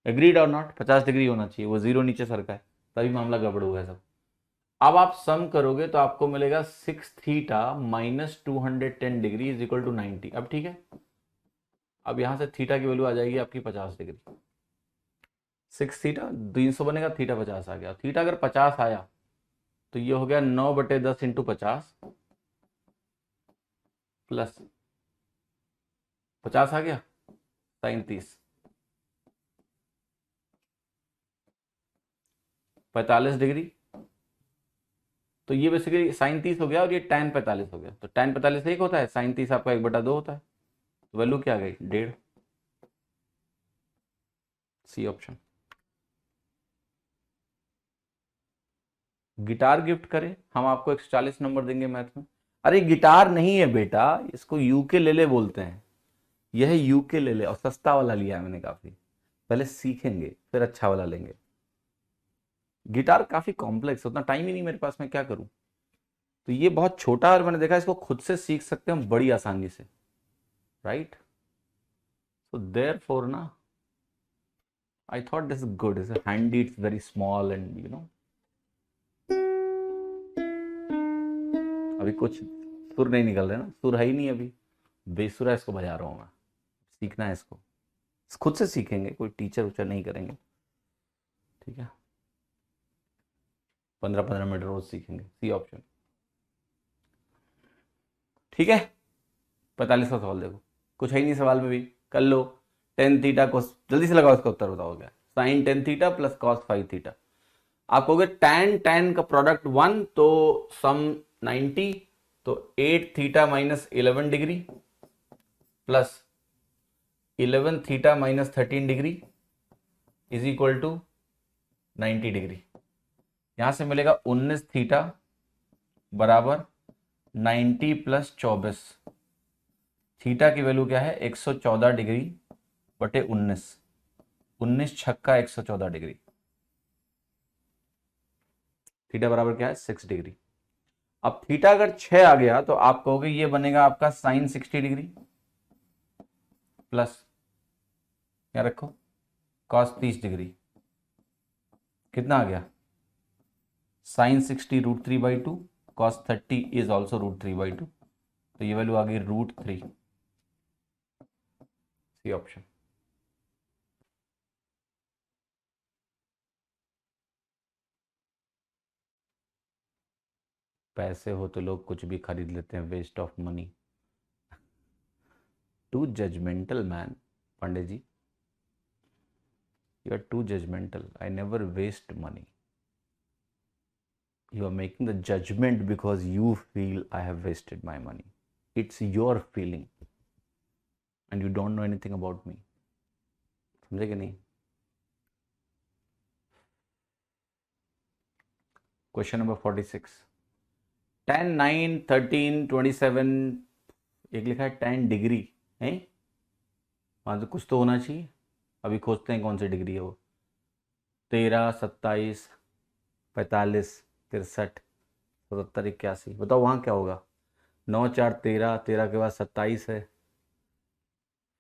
Agreed और नॉट, 50 डिग्री होना चाहिए, वो जीरो नीचे सरका है, तभी मामला गड़बड़ हुआ है सब। अब आप सम करोगे तो आपको मिलेगा 6 theta minus 210 degree is equal to 90। अब ठीक है, अब यहां से थीटा की वैल्यू आ जाएगी आपकी 50 डिग्री। 6 थीटा 300 बनेगा, थीटा 50 आ गया। थीटा अगर 50 आया तो ये हो गया 9/10 इंटू 50 प्लस 50 आ गया साइन 30, 45 डिग्री। तो ये बेसिकली साइन 30 हो गया और ये tan 45 हो गया। तो tan 45 एक होता है, साइन 30 आपका 1/2 होता है। तो वैल्यू क्या आ गई? 1.5। C option. गिटार गिफ्ट करें, हम आपको 140 नंबर देंगे मैथ में। अरे गिटार नहीं है बेटा, इसको यूकेलेले बोलते हैं। यह है यूकेलेले और सस्ता वाला लिया है मैंने काफी। पहले सीखेंगे फिर अच्छा वाला लेंगे। गिटार काफी कॉम्प्लेक्स, उतना टाइम ही नहीं मेरे पास, मैं क्या करूं। तो ये बहुत छोटा है और मैंने देखा इसको खुद से सीख सकते हैं हम बड़ी आसानी से, राइट। सो देयरफॉर ना I thought this is good, is handy, it's very small and अभी कुछ सुर नहीं निकल रहे ना, सुर है ही नहीं अभी, बेसुरा इसको बजा रहा हूं मैं। सीखना है इसको, खुद से सीखेंगे, कोई टीचर उचर नहीं करेंगे, ठीक है। 15-15 मिनट रोज सीखेंगे। सी ऑप्शन, ठीक है। 45 का सवाल देखो, कुछ है ही नहीं सवाल में भी, कर लो। टेन थीटा को जल्दी से लगाओ, इसका उत्तर बताओ क्या। Sine 10 theta plus cos 5 theta. आप कहोगे tan tan का प्रोडक्ट 1 तो सम 90, तो 8 theta minus 11 degree plus 11 theta minus 13 degree is equal to 90 degree. यहां से मिलेगा 19 थीटा बराबर 90 प्लस 24। थीटा की वैल्यू क्या है? 114 डिग्री बटे 19, 19 छक्का 114 डिग्री। थीटा बराबर क्या है? 6 डिग्री। अब थीटा अगर 6 आ गया तो आप कहोगे ये बनेगा आपका साइन 60 डिग्री प्लस क्या रखो कॉस 30 डिग्री। कितना आ गया? साइन 60 √3/2, कॉस 30 इज ऑल्सो √3/2, तो ये वैल्यू आ गई √3। C option. पैसे हो तो लोग कुछ भी खरीद लेते हैं, waste of money. Too judgmental man Pandey ji, you are too judgmental. I never waste money. You are making the judgment because you feel I have wasted my money. It's your feeling and you don't know anything about me. समझे कि नहीं? Question number 46। tan 9 13 27, एक लिखा है tan degree है, वहां तो कुछ तो होना चाहिए। अभी खोजते हैं कौन सी डिग्री है वो। 13 27 45 63 77 81, बताओ वहां क्या होगा। 9 4 13, 13 के बाद 27 है,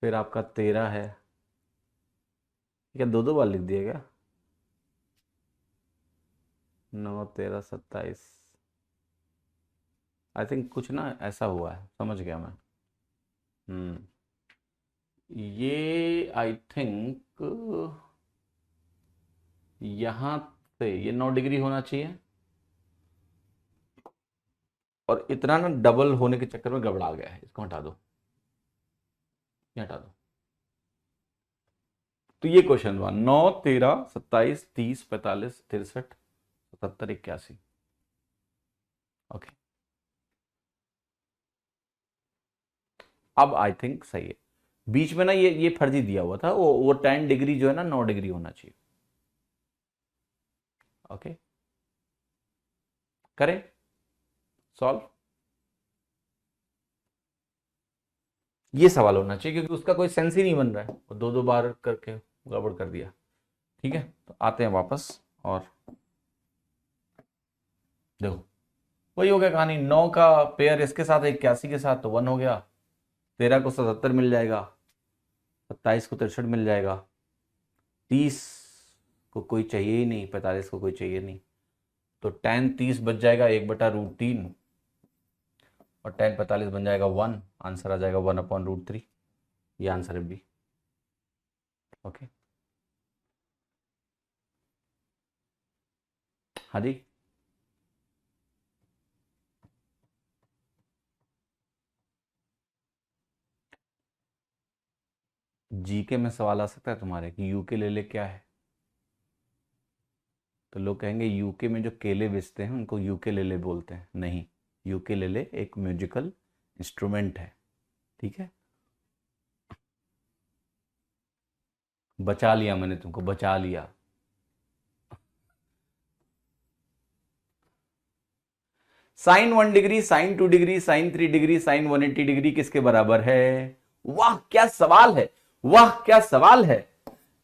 फिर आपका 13 है। क्या दो दो बार लिख दिया क्या? 9 13 27, आई थिंक कुछ ना ऐसा हुआ है, समझ गया मैं। ये आई थिंक यहां से ये 9 डिग्री होना चाहिए और इतना ना डबल होने के चक्कर में गड़बड़ा गया है, इसको हटा दो, ये हटा दो। तो ये क्वेश्चन हुआ 9 13 27 30 45 63 77 81। ओके, अब आई थिंक सही है। बीच में ना ये फर्जी दिया हुआ था, वो 10 डिग्री जो है ना 9 डिग्री होना चाहिए। ओके, करें सॉल्व। ये सवाल होना चाहिए क्योंकि उसका कोई सेंस ही नहीं बन रहा है, वो दो दो बार करके गड़बड़ कर दिया। ठीक है, तो आते हैं वापस और देखो वही हो गया कहानी। 9 का पेयर इसके साथ 81 के साथ तो 1 हो गया, 13 को 77 मिल जाएगा, 27 को 63 मिल जाएगा, 30 को कोई चाहिए ही नहीं, 45 को कोई चाहिए नहीं, तो tan 30 बच जाएगा 1/√3 और tan 45 बन जाएगा 1। आंसर आ जाएगा 1/√3। ये आंसर है बी। ओके, हाँ जी। जीके में सवाल आ सकता है तुम्हारे कि यूकेलेले क्या है, तो लोग कहेंगे यूके में जो केले बेचते हैं उनको यूकेलेले बोलते हैं। नहीं, यूकेलेले एक म्यूजिकल इंस्ट्रूमेंट है, ठीक है। बचा लिया मैंने तुमको, बचा लिया। Sine 1 degree, sine 2 degree, sine 3 degree, sine 180 degree किसके बराबर है? वाह क्या सवाल है, वाह क्या सवाल है।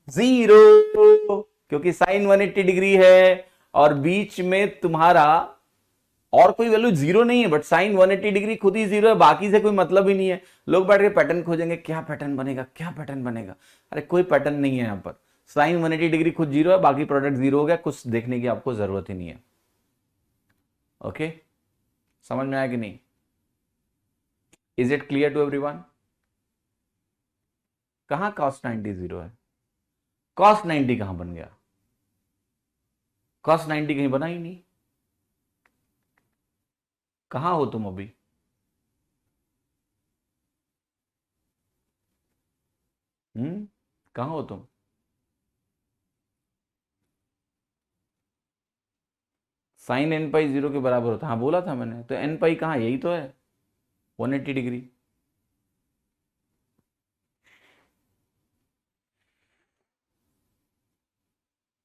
0, क्योंकि साइन 180 डिग्री है और बीच में तुम्हारा और कोई वैल्यू 0 नहीं है, बट साइन 180 डिग्री खुद ही 0 है, बाकी से कोई मतलब ही नहीं है। लोग बैठ के पैटर्न खोजेंगे, क्या पैटर्न बनेगा, क्या पैटर्न बनेगा। अरे कोई पैटर्न नहीं है यहां पर, साइन 180 डिग्री खुद 0 है, बाकी प्रोडक्ट 0 हो गया, कुछ देखने की आपको जरूरत ही नहीं है। ओके, समझ में आया कि नहीं? Is it clear to everyone? कहां कॉस 90 0 है? कॉस 90 कहां बन गया? कॉस 90 कहीं बना ही नहीं। कहां हो तुम अभी? कहां हो तुम? साइन एन पाई 0 के बराबर होता है, हाँ बोला था मैंने, तो एन पाई कहां, यही तो है 180 डिग्री।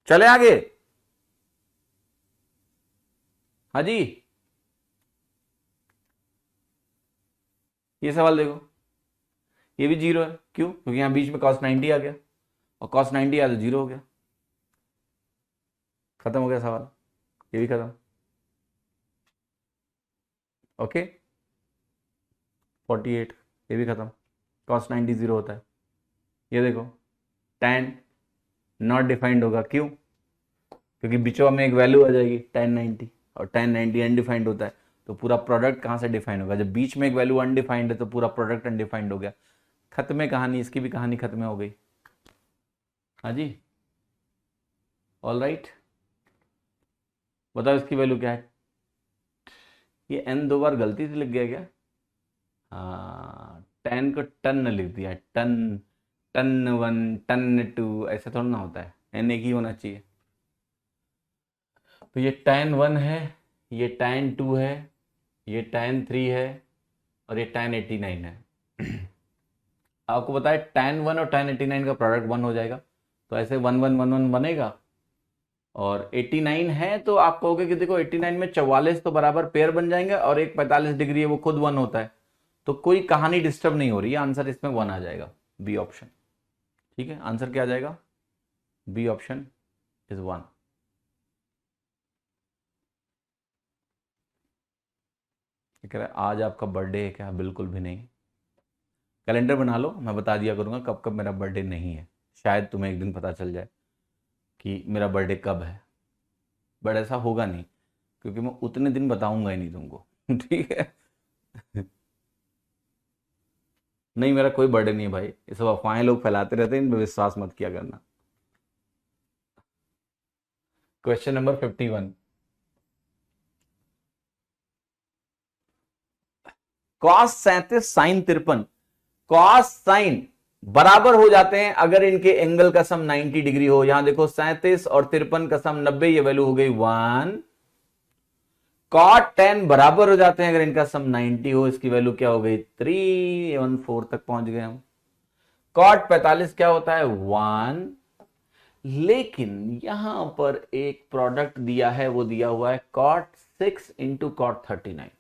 चले आगे। हाँ जी, ये सवाल देखो, ये भी 0 है, क्यों? क्योंकि यहां बीच में cos 90 आ गया, और cos 90 आया तो 0 हो गया, खत्म हो गया सवाल, ये भी खत्म। ओके 48, ये भी खत्म, cos 90 0 होता है। ये देखो tan नॉट डिफाइंड होगा, क्यों? क्योंकि बीचों में एक वैल्यू आ जाएगी tan 90, और tan 90 अनडिफाइंड होता है, तो पूरा प्रोडक्ट कहां से डिफाइन होगा? जब बीच में एक वैल्यू अनडिफाइंड है तो पूरा प्रोडक्ट अनडिफाइंड हो गया। खत्म है कहानी, इसकी भी कहानी खत्म हो गई। हाँ जी, ऑल राइट, बताओ इसकी वैल्यू क्या है? ये n 2 बार गलती से लिख गया क्या? हाँ, टेन को टन लिख दिया, टन, टन 1, टन 2, ऐसा थोड़ा ना होता है, n एक ही होना चाहिए। तो ये tan 1 है, ये tan 2 है, ये tan 3 है, और ये tan 89 है। आपको पता है tan 1 और tan 89 का प्रोडक्ट 1 हो जाएगा, तो ऐसे 1 1 1 1 बनेगा। और 89 है तो आप कहोगे कि देखो 89 में 44 तो बराबर पेयर बन जाएंगे, और एक 45 डिग्री है वो खुद 1 होता है, तो कोई कहानी डिस्टर्ब नहीं हो रही है। आंसर इसमें 1 आ जाएगा, बी ऑप्शन। ठीक है, आंसर क्या आ जाएगा? B option is 1। कह रहा है आज आपका बर्थडे है क्या? बिल्कुल भी नहीं। कैलेंडर बना लो, मैं बता दिया करूंगा कब कब मेरा बर्थडे नहीं है, शायद तुम्हें एक दिन पता चल जाए कि मेरा बर्थडे कब है, बट ऐसा होगा नहीं, क्योंकि मैं उतने दिन बताऊंगा ही नहीं तुमको। ठीक है। नहीं, मेरा कोई बर्थडे नहीं है भाई, ये सब अफवाहें लोग फैलाते रहते हैं, इन पर विश्वास मत किया करना। Question number 51, cos 37 sine 53, cos sine बराबर हो जाते हैं अगर इनके एंगल का सम 90 डिग्री हो। यहां देखो 37 और 53 का सम 90, ये वैल्यू हो गई 1। कॉट 10 बराबर हो जाते हैं अगर इनका सम 90 हो, इसकी वैल्यू क्या हो गई 3, 1 4 तक पहुंच गए हम। कॉट 45 क्या होता है 1, लेकिन यहां पर एक प्रोडक्ट दिया है, वो दिया हुआ है कॉट 6 इंटू कॉट 39।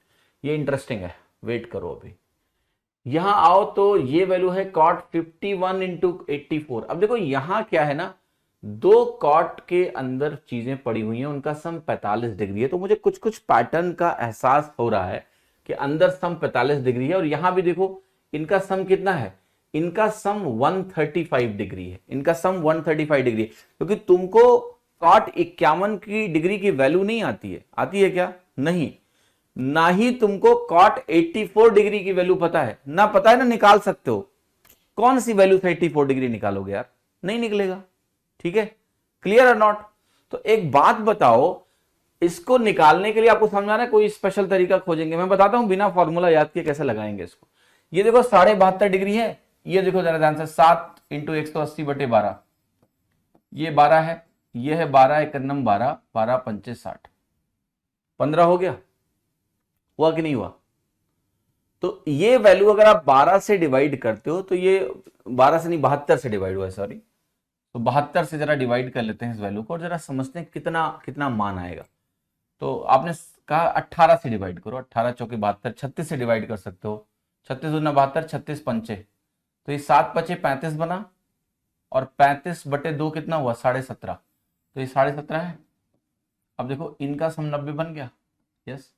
ये इंटरेस्टिंग है, वेट करो अभी। यहां आओ तो ये वैल्यू है कॉट 51 इंटू 84। अब देखो यहां क्या है ना, दो कॉट के अंदर चीजें पड़ी हुई हैं, उनका सम 45 डिग्री है, तो मुझे कुछ कुछ पैटर्न का एहसास हो रहा है कि अंदर सम 45 डिग्री है, और यहां भी देखो इनका सम कितना है, इनका सम 135 डिग्री है, इनका सम 135 डिग्री है, क्योंकि तुमको कॉट 51 की डिग्री की वैल्यू नहीं आती है, आती है क्या? नहीं, ना ही तुमको कॉट 84 डिग्री की वैल्यू पता है, ना पता है ना निकाल सकते हो। कौन सी वैल्यू से 84 डिग्री निकालोगे यार? नहीं निकलेगा। ठीक है, क्लियर और नॉट? तो एक बात बताओ, इसको निकालने के लिए आपको समझाना है, कोई स्पेशल तरीका खोजेंगे? मैं बताता हूं बिना फॉर्मूला याद किए कैसे लगाएंगे इसको। ये देखो 72.5 डिग्री है, ये देखो जरा ध्यान से 7 इंटू 180/12, ये 12 है, ये है 12 एक नम 12, 12 पंचे 60, 15 हो गया, हुआ कि नहीं हुआ? तो ये वैल्यू अगर आप 12 से डिवाइड करते हो तो ये 12 से नहीं 72 से डिवाइड हुआ है, सॉरी, तो 72 से जरा डिवाइड कर लेते हैं इस वैल्यू को और जरा समझते हैं कितना कितना मान आएगा। तो आपने कहा 18 से डिवाइड करो, 18 चौके 72, 36 से डिवाइड कर सकते हो, 36 दूना 72, 36 पंचे, तो ये 7 पचे 35 बना और 35/2 कितना हुआ 17.5, तो ये 17.5 है। अब देखो इनका सम 90 बन गया, यस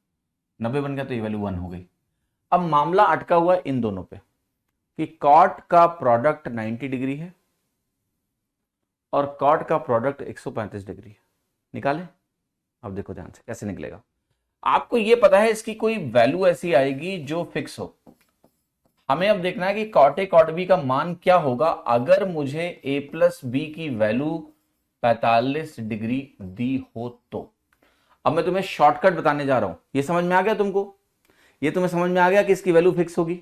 90 बन गया, तो ये वैल्यू 1 हो गई। अब मामला अटका हुआ है इन दोनों पे कि कॉट का प्रोडक्ट 90 डिग्री है और कॉट का प्रोडक्ट 135 डिग्री है, निकाले। अब देखो ध्यान से कैसे निकलेगा। आपको ये पता है इसकी कोई वैल्यू ऐसी आएगी जो फिक्स हो। हमें अब देखना है कि कॉट ए कॉट बी का मान क्या होगा अगर मुझे a प्लस बी की वैल्यू 45 डिग्री दी हो तो। अब मैं तुम्हें शॉर्टकट बताने जा रहा हूं, ये समझ में आ गया तुमको? ये तुम्हें समझ में आ गया कि इसकी वैल्यू फिक्स होगी,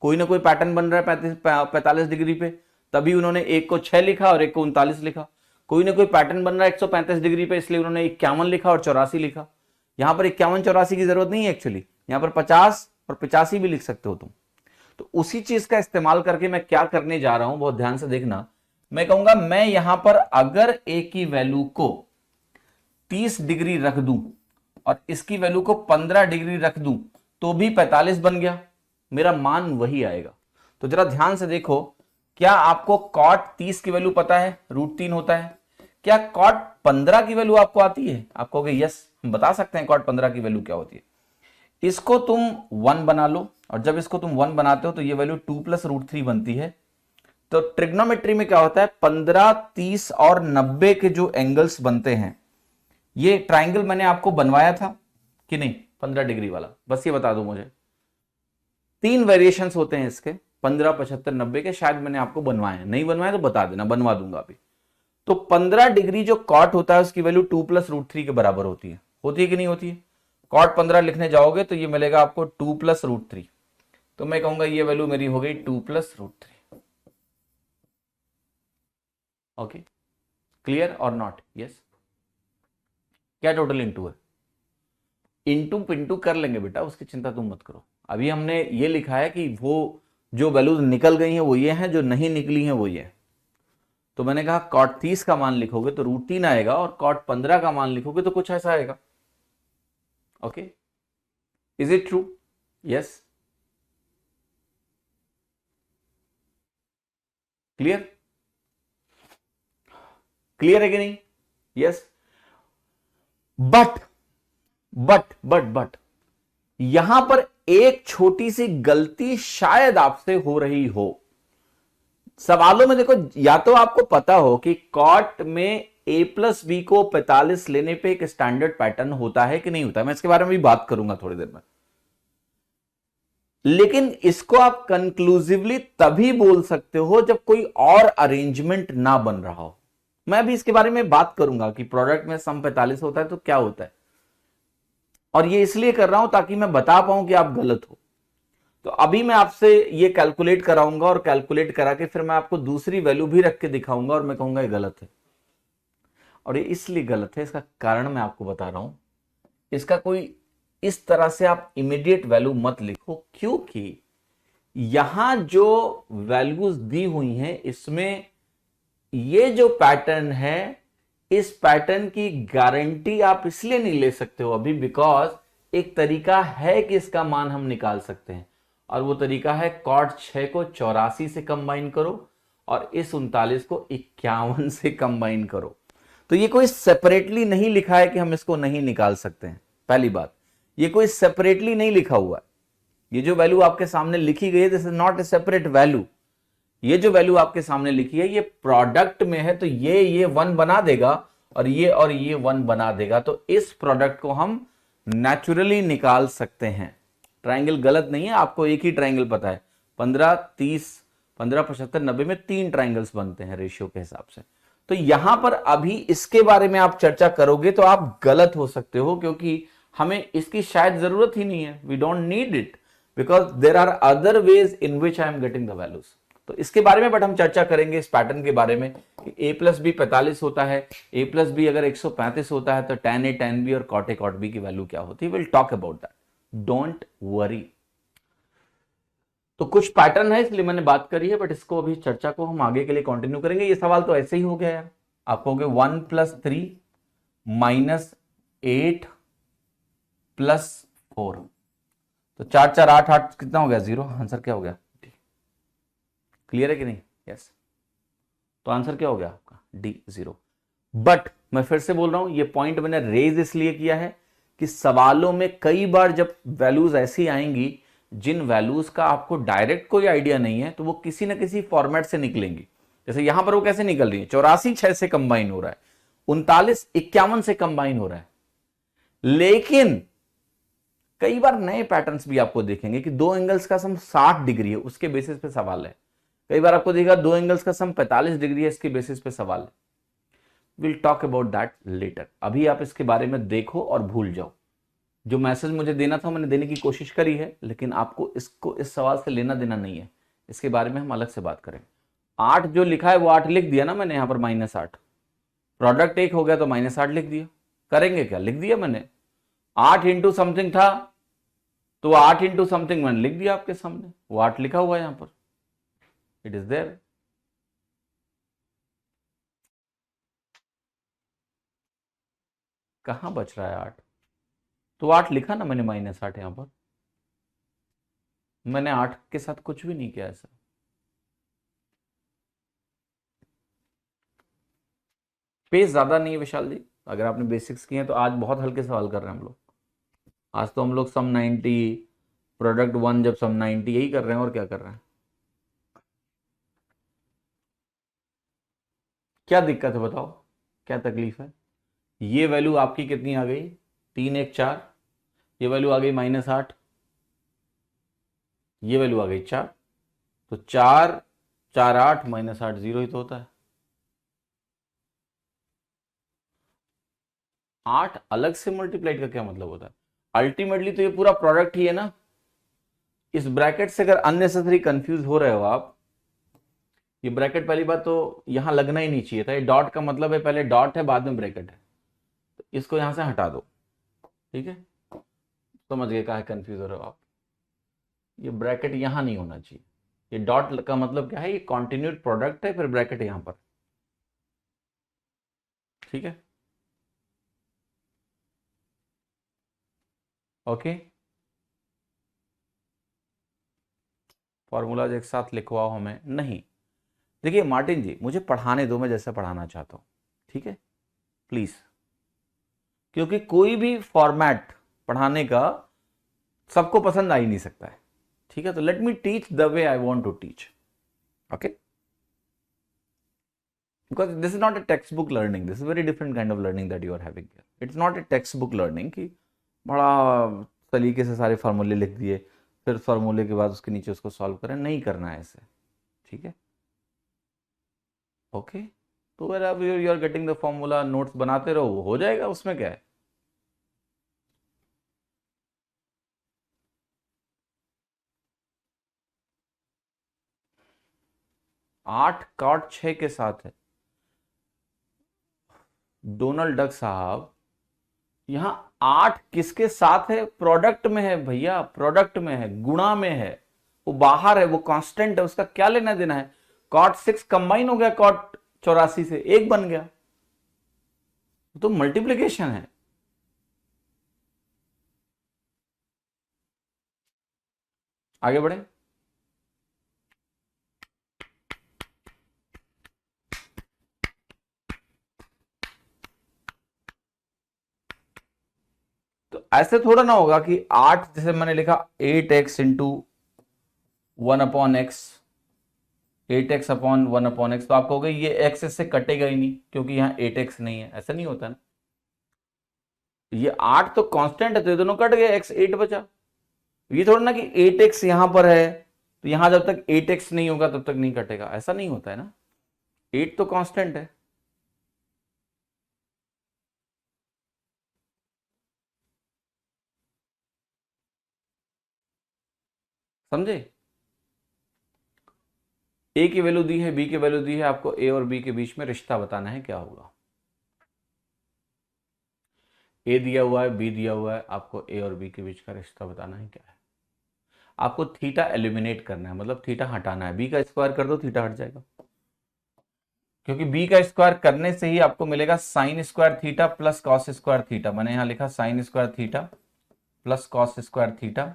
कोई ना कोई पैटर्न बन रहा है 45 डिग्री पे, तभी उन्होंने एक को 6 लिखा और एक को 39 लिखा। कोई ना कोई पैटर्न बन रहा है 135 डिग्री पे, इसलिए उन्होंने 51 लिखा और 84 लिखा। यहां पर 51 84 की जरूरत नहीं है एक्चुअली, यहां पर 50 और 85 भी लिख सकते हो तुम। तो उसी चीज का इस्तेमाल करके मैं क्या करने जा रहा हूं, बहुत ध्यान से देखना। मैं कहूंगा मैं यहां पर अगर ए की वैल्यू को 30 डिग्री रख दूं और इसकी वैल्यू को 15 डिग्री रख दूं तो भी 45 बन गया, मेरा मान वही आएगा। तो जरा ध्यान से देखो, क्या आपको कॉट 30 की वैल्यू पता है? √3 होता है। क्या कॉट 15 की वैल्यू आपको आती है? आप कहोगे यस, हम बता सकते हैं कॉट 15 की वैल्यू क्या होती है। इसको तुम 1 बना लो और जब इसको तुम 1 बनाते हो तो ये वैल्यू 2 + √3 बनती है। तो ट्रिग्नोमेट्री में क्या होता है, 15, 30 और 90 के जो एंगल्स बनते हैं, ये ट्राइंगल मैंने आपको बनवाया था कि नहीं 15 डिग्री वाला, बस ये बता दो मुझे। 3 वेरिएशंस होते हैं इसके, 15, 75, 90 के, शायद मैंने आपको बनवाए हैं, नहीं बनवाए तो बता देना, बनवा दूंगा अभी। तो 15 डिग्री जो कॉट होता है उसकी वैल्यू 2 + √3 के बराबर होती है कि नहीं होती है? कॉट 15 लिखने जाओगे तो ये मिलेगा आपको 2 + √3, तो मैं कहूंगा ये वैल्यू मेरी हो गई 2 + √3। ओके, क्लियर और नॉट? यस। क्या टोटल इंटू है? इंटू पिंटू कर लेंगे बेटा, उसकी चिंता तुम मत करो। अभी हमने ये लिखा है कि वो जो वैल्यूज निकल गई हैं वो ये हैं, जो नहीं निकली हैं वो ये है। तो मैंने कहा कॉट 30 का मान लिखोगे तो √3 आएगा और कॉट 15 का मान लिखोगे तो कुछ ऐसा आएगा। Okay, is it true? Yes, clear? Clear है कि नहीं? यस। बट यहां पर एक छोटी सी गलती शायद आपसे हो रही हो। सवालों में देखो, या तो आपको पता हो कि कॉट में a + b को 45 लेने पे एक स्टैंडर्ड पैटर्न होता है कि नहीं होता है, मैं इसके बारे में भी बात करूंगा थोड़ी देर में। लेकिन इसको आप कंक्लूसिवली तभी बोल सकते हो जब कोई और अरेंजमेंट ना बन रहा हो। मैं भी इसके बारे में बात करूंगा कि प्रोडक्ट में सम 45 होता है तो क्या होता है, और ये इसलिए कर रहा हूं ताकि मैं बता पाऊं कि आप गलत हो। तो अभी मैं आपसे ये कैलकुलेट कराऊंगा और कैलकुलेट करा के फिर मैं आपको दूसरी वैल्यू भी रख के दिखाऊंगा और मैं कहूंगा ये गलत है। और ये इसलिए गलत है, इसका कारण मैं आपको बता रहा हूं। इसका कोई इस तरह से आप इमीडिएट वैल्यू मत लिखो, क्योंकि यहां जो वैल्यूज दी हुई हैं इसमें ये जो पैटर्न है, इस पैटर्न की गारंटी आप इसलिए नहीं ले सकते हो अभी, बिकॉज एक तरीका है कि इसका मान हम निकाल सकते हैं और वो तरीका है कॉट 6 को 84 से कंबाइन करो और इस 39 को 51 से कंबाइन करो। तो ये कोई सेपरेटली नहीं लिखा है कि हम इसको नहीं निकाल सकते हैं। पहली बात, ये कोई सेपरेटली नहीं लिखा हुआ है। ये जो वैल्यू आपके सामने लिखी गई है, this is not a separate value. ये जो वैल्यू आपके सामने लिखी है ये प्रोडक्ट में है, तो ये 1 बना देगा और ये 1 बना देगा, तो इस प्रोडक्ट को हम नेचुरली निकाल सकते हैं। ट्राइंगल गलत नहीं है, आपको एक ही ट्राइंगल पता है, 15, 30, 15, 75, 90 में 3 ट्राइंगल्स बनते हैं रेशियो के हिसाब से। तो यहां पर अभी इसके बारे में आप चर्चा करोगे तो आप गलत हो सकते हो, क्योंकि हमें इसकी शायद जरूरत ही नहीं है। We don't need it because there are other ways in which I am getting the values. तो इसके बारे में बट हम चर्चा करेंगे इस पैटर्न के बारे में कि a प्लस बी 45 होता है, a प्लस बी अगर 135 होता है तो tan a tan b और cot a cot b की वैल्यू क्या होती है, will talk about that, don't worry. तो कुछ पैटर्न है इसलिए मैंने बात करी है, बट इसको अभी चर्चा को हम आगे के लिए कंटिन्यू करेंगे। ये सवाल तो ऐसे ही हो गया यार, आप कहोगे 1 प्लस 3 माइनस 8 प्लस 4, तो 4 4 8 8 कितना हो गया, 0। आंसर क्या हो गया, क्लियर है कि नहीं, यस। तो आंसर क्या हो गया आपका, डी 0। बट मैं फिर से बोल रहा हूं, ये पॉइंट मैंने रेज इसलिए किया है कि सवालों में कई बार जब वैल्यूज ऐसी आएंगी जिन वैल्यूज का आपको डायरेक्ट कोई आइडिया नहीं है, तो वो किसी ना किसी फॉर्मेट से निकलेंगी। जैसे यहां पर वो कैसे निकल रही है, 84 6 से कंबाइन हो रहा है, 39 51 से कंबाइन हो रहा है। लेकिन कई बार नए पैटर्न्स भी आपको देखेंगे कि दो एंगल्स का सम 60 डिग्री है, उसके बेसिस पे सवाल है। कई बार आपको देखा दो एंगल्स का सम 45 डिग्री है, इसके बेसिस पे सवाल है। Will talk about that later. अभी आप इसके बारे में देखो और भूल जाओ। जो मैसेज मुझे देना था मैंने देने की कोशिश करी है, लेकिन आपको इसको इस सवाल से लेना देना नहीं है, इसके बारे में हम अलग से बात करें। 8 जो लिखा है वो 8 लिख दिया ना मैंने यहां पर, -8 प्रोडक्ट एक हो गया तो -8 लिख दिया। करेंगे क्या, लिख दिया मैंने। 8 इंटू समथिंग था तो 8 इंटू समथिंग मैंने लिख दिया आपके सामने, वो 8 लिखा हुआ है यहां पर, इट इज देयर। कहां बच रहा है 8, तो 8 लिखा ना मैंने -8 यहां पर, मैंने 8 के साथ कुछ भी नहीं किया ऐसा। पेज ज्यादा नहीं है विशाल जी, अगर आपने बेसिक्स किए हैं तो आज बहुत हल्के सवाल कर रहे हैं हम लोग। आज तो हम लोग सम 90, प्रोडक्ट 1 जब सम 90 यही कर रहे हैं, और क्या कर रहे हैं। क्या दिक्कत है बताओ, क्या तकलीफ है। ये वैल्यू आपकी कितनी आ गई, 3 1 4, ये वैल्यू आ गई -8, ये वैल्यू आ गई 4, तो 4 4 8 -8 0 ही तो होता है। 8 अलग से मल्टीप्लाइड का क्या मतलब होता है, अल्टीमेटली तो ये पूरा प्रोडक्ट ही है ना। इस ब्रैकेट से अगर अननेसेसरी कंफ्यूज हो रहे हो आप, ये ब्रैकेट पहली बात तो यहां लगना ही नहीं चाहिए था। ये डॉट का मतलब है पहले डॉट है बाद में ब्रैकेट है, तो इसको यहां से हटा दो, ठीक है। समझ गए कहा कंफ्यूज हो रहे हो आप, ये ब्रैकेट यहां नहीं होना चाहिए। ये डॉट का मतलब क्या है, ये कॉन्टिन्यूड प्रोडक्ट है, फिर ब्रैकेट यहां पर, ठीक है, ओके। फॉर्मूलाज एक साथ लिखवाओ हमें, नहीं। देखिए मार्टिन जी, मुझे पढ़ाने दो, मैं जैसा पढ़ाना चाहता हूं, ठीक है, प्लीज। क्योंकि कोई भी फॉर्मेट पढ़ाने का सबको पसंद आ ही नहीं सकता है, ठीक है। तो let me teach the way I want to teach, okay. Because this is not a textbook learning, this is a very different kind of learning that you are having here. It's not a textbook learning कि बड़ा तरीके से सारे फार्मूले लिख दिए, फिर फार्मूले के बाद उसके नीचे उसको सॉल्व करें, नहीं करना है ऐसे, ठीक है, ओके। तो अगर आप you are getting the formula, notes बनाते रहो, हो जाएगा, उसमें क्या है। 8 cot 6 के साथ है, डोनाल्ड डक साहब, यहां 8 किसके साथ है, प्रोडक्ट में है भैया, प्रोडक्ट में है, गुणा में है, वो बाहर है, वो कांस्टेंट है, उसका क्या लेना देना है। कॉट 6 कंबाइन हो गया कॉट 84 से, एक बन गया, तो मल्टीप्लीकेशन है। आगे बढ़े, तो ऐसे थोड़ा ना होगा कि 8 जैसे मैंने लिखा 8x इंटू 1/x, 8x/1/x, तो आप कहोगे ये x इससे कटेगा ही नहीं क्योंकि यहां 8x नहीं है, ऐसा नहीं होता ना। ये 8 तो कांस्टेंट है, तो ये दोनों कट गए, x 8 बचा। ये थोड़ा ना कि 8x यहां पर है तो यहां जब तक 8x नहीं होगा तब तक नहीं कटेगा, ऐसा नहीं होता है ना। 8 तो कांस्टेंट है, समझे। ए की वैल्यू दी है, बी की वैल्यू दी है, आपको ए और बी के बीच में रिश्ता बताना है क्या होगा। ए दिया हुआ है, बी दिया हुआ है, आपको ए और बी के बीच का रिश्ता बताना है क्या है। आपको थीटा एलिमिनेट करना है, मतलब थीटा हटाना है। बी का स्क्वायर कर दो, थीटा हट जाएगा, क्योंकि बी का स्क्वायर करने से ही आपको मिलेगा sign square theta plus cos square theta. मैंने यहां लिखा sign square theta plus cos square theta,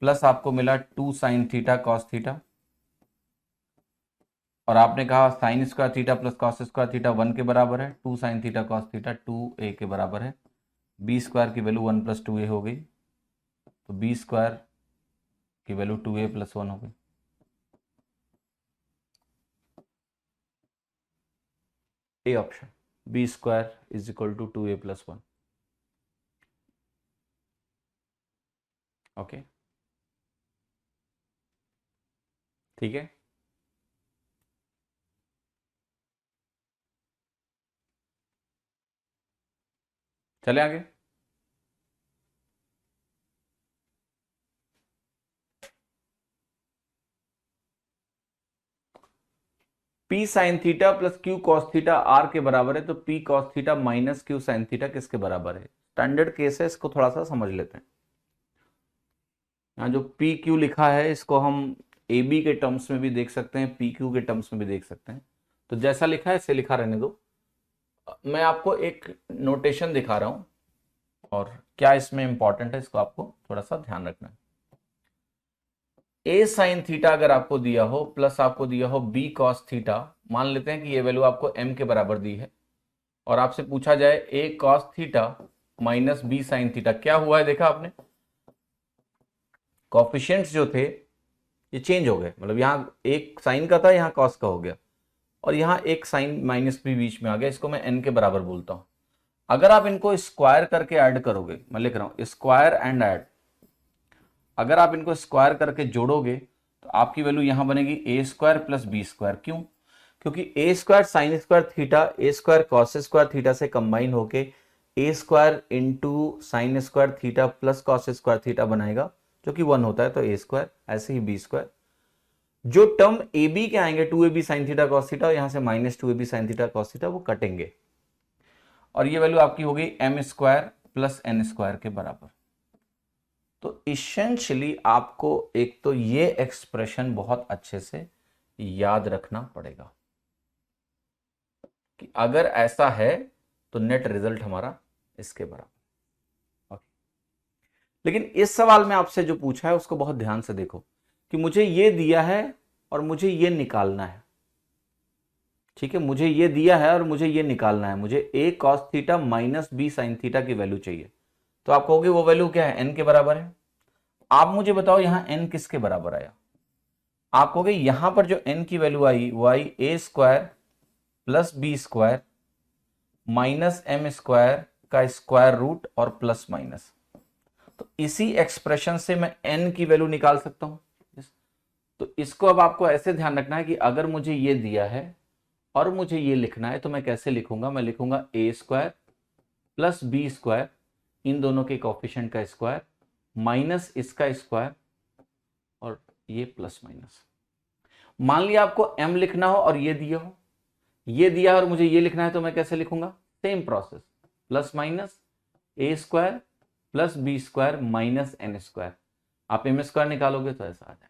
plus आपको मिला 2 साइन थीटा कॉस थीटा, और आपने कहा sign square theta plus cos square theta 1 के बराबर है, 2 sign theta cos theta 2a के बराबर है। बी स्क्वायर की वैल्यू 1 प्लस 2a हो गई, तो बी स्क्वायर की वैल्यू 2a प्लस 1 हो गई। A option, B square is equal to 2a plus 1। Okay, ठीक है। चले आगे। P sine theta plus Q cos theta R के बराबर है, तो P cos theta minus Q sine theta किसके बराबर है। स्टैंडर्ड केस है, इसको थोड़ा सा समझ लेते हैं। यहाँ जो पी क्यू लिखा है इसको हम ए बी के टर्म्स में भी देख सकते हैं, पी क्यू के टर्म्स में भी देख सकते हैं। तो जैसा लिखा है इसे लिखा रहने दो। मैं आपको एक नोटेशन दिखा रहा हूं और क्या इसमें इंपॉर्टेंट है इसको आपको थोड़ा सा ध्यान रखना है। ए साइन थीटा अगर आपको दिया हो प्लस आपको दिया हो बी कॉस थीटा, मान लेते हैं कि ये वैल्यू आपको एम के बराबर दी है, और आपसे पूछा जाए a cos theta minus b sine theta, क्या हुआ है देखा आपने, कॉफिशिएंट्स जो थे ये चेंज हो गए। मतलब यहां एक साइन का था, यहां कॉस का हो गया, और यहां एक साइन माइनस भी बीच में आ गया, इसको मैं एन के बराबर बोलता हूं। अगर आप इनको स्क्वायर करके ऐड करोगे, मैं लिख रहा हूं स्क्वायर एंड ऐड, अगर आप इनको स्क्वायर करके जोड़ोगे तो आपकी वैल्यू यहां बनेगी a square plus b square. क्यों? क्योंकि a square sine square theta a square cos square theta से कंबाइन होके a square into sine square theta plus cos square theta बनाएगा, जो कि 1 होता है, तो ए स्क्वायर, ऐसे ही बी स्क्वायर। जो टर्म ए बी के आएंगे 2ab sine theta cos theta, यहां से minus 2ab sine theta cos theta, वो कटेंगे, और ये वैल्यू आपकी हो गई M square plus N square के बराबर। तो इसेंशियली आपको एक तो ये एक्सप्रेशन बहुत अच्छे से याद रखना पड़ेगा कि अगर ऐसा है तो नेट रिजल्ट हमारा इसके बराबर। ओके, लेकिन इस सवाल में आपसे जो पूछा है उसको बहुत ध्यान से देखो कि मुझे ये दिया है और मुझे ये निकालना है। ठीक है, मुझे ये दिया है और मुझे ये निकालना है, मुझे a cos theta minus b sine theta की वैल्यू चाहिए। तो आप कहोगे वो वैल्यू क्या है, एन के बराबर है। आप मुझे बताओ यहां एन किसके बराबर आया। आप कहोगे यहां पर जो एन की वैल्यू आई वो आई a square plus b square minus m square का स्क्वायर रूट और प्लस माइनस। तो इसी एक्सप्रेशन से मैं एन की वैल्यू निकाल सकता हूं। तो इसको अब आपको ऐसे ध्यान रखना है कि अगर मुझे ये दिया है और मुझे ये लिखना है तो मैं कैसे लिखूंगा, मैं लिखूंगा ए स्क्वायर प्लस बी स्क्वायर, इन दोनों के कोफिशिएंट का स्क्वायर माइनस इसका स्क्वायर, और ये प्लस माइनस। मान लिया आपको m लिखना हो और ये दिया हो, ये दिया है और मुझे ये लिखना है, तो मैं कैसे लिखूंगा, same process, plus minus a square plus b square minus n square. आप एम स्क्वायर निकालोगे तो ऐसा आ जाएगा।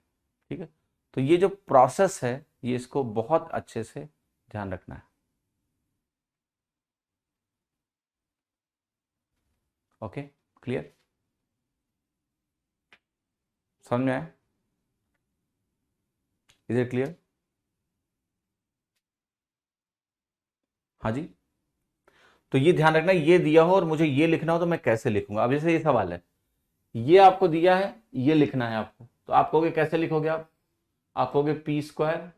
ठीक है, तो ये जो प्रोसेस है ये इसको बहुत अच्छे से ध्यान रखना है। ओके, क्लियर, समझ में आया, इज इट क्लियर? हाँ जी, तो ये ध्यान रखना, ये दिया हो और मुझे ये लिखना हो तो मैं कैसे लिखूंगा। अब जैसे ये सवाल है, ये आपको दिया है, ये लिखना है आपको, तो आप कहोगे कैसे लिखोगे, आप कहोगे P square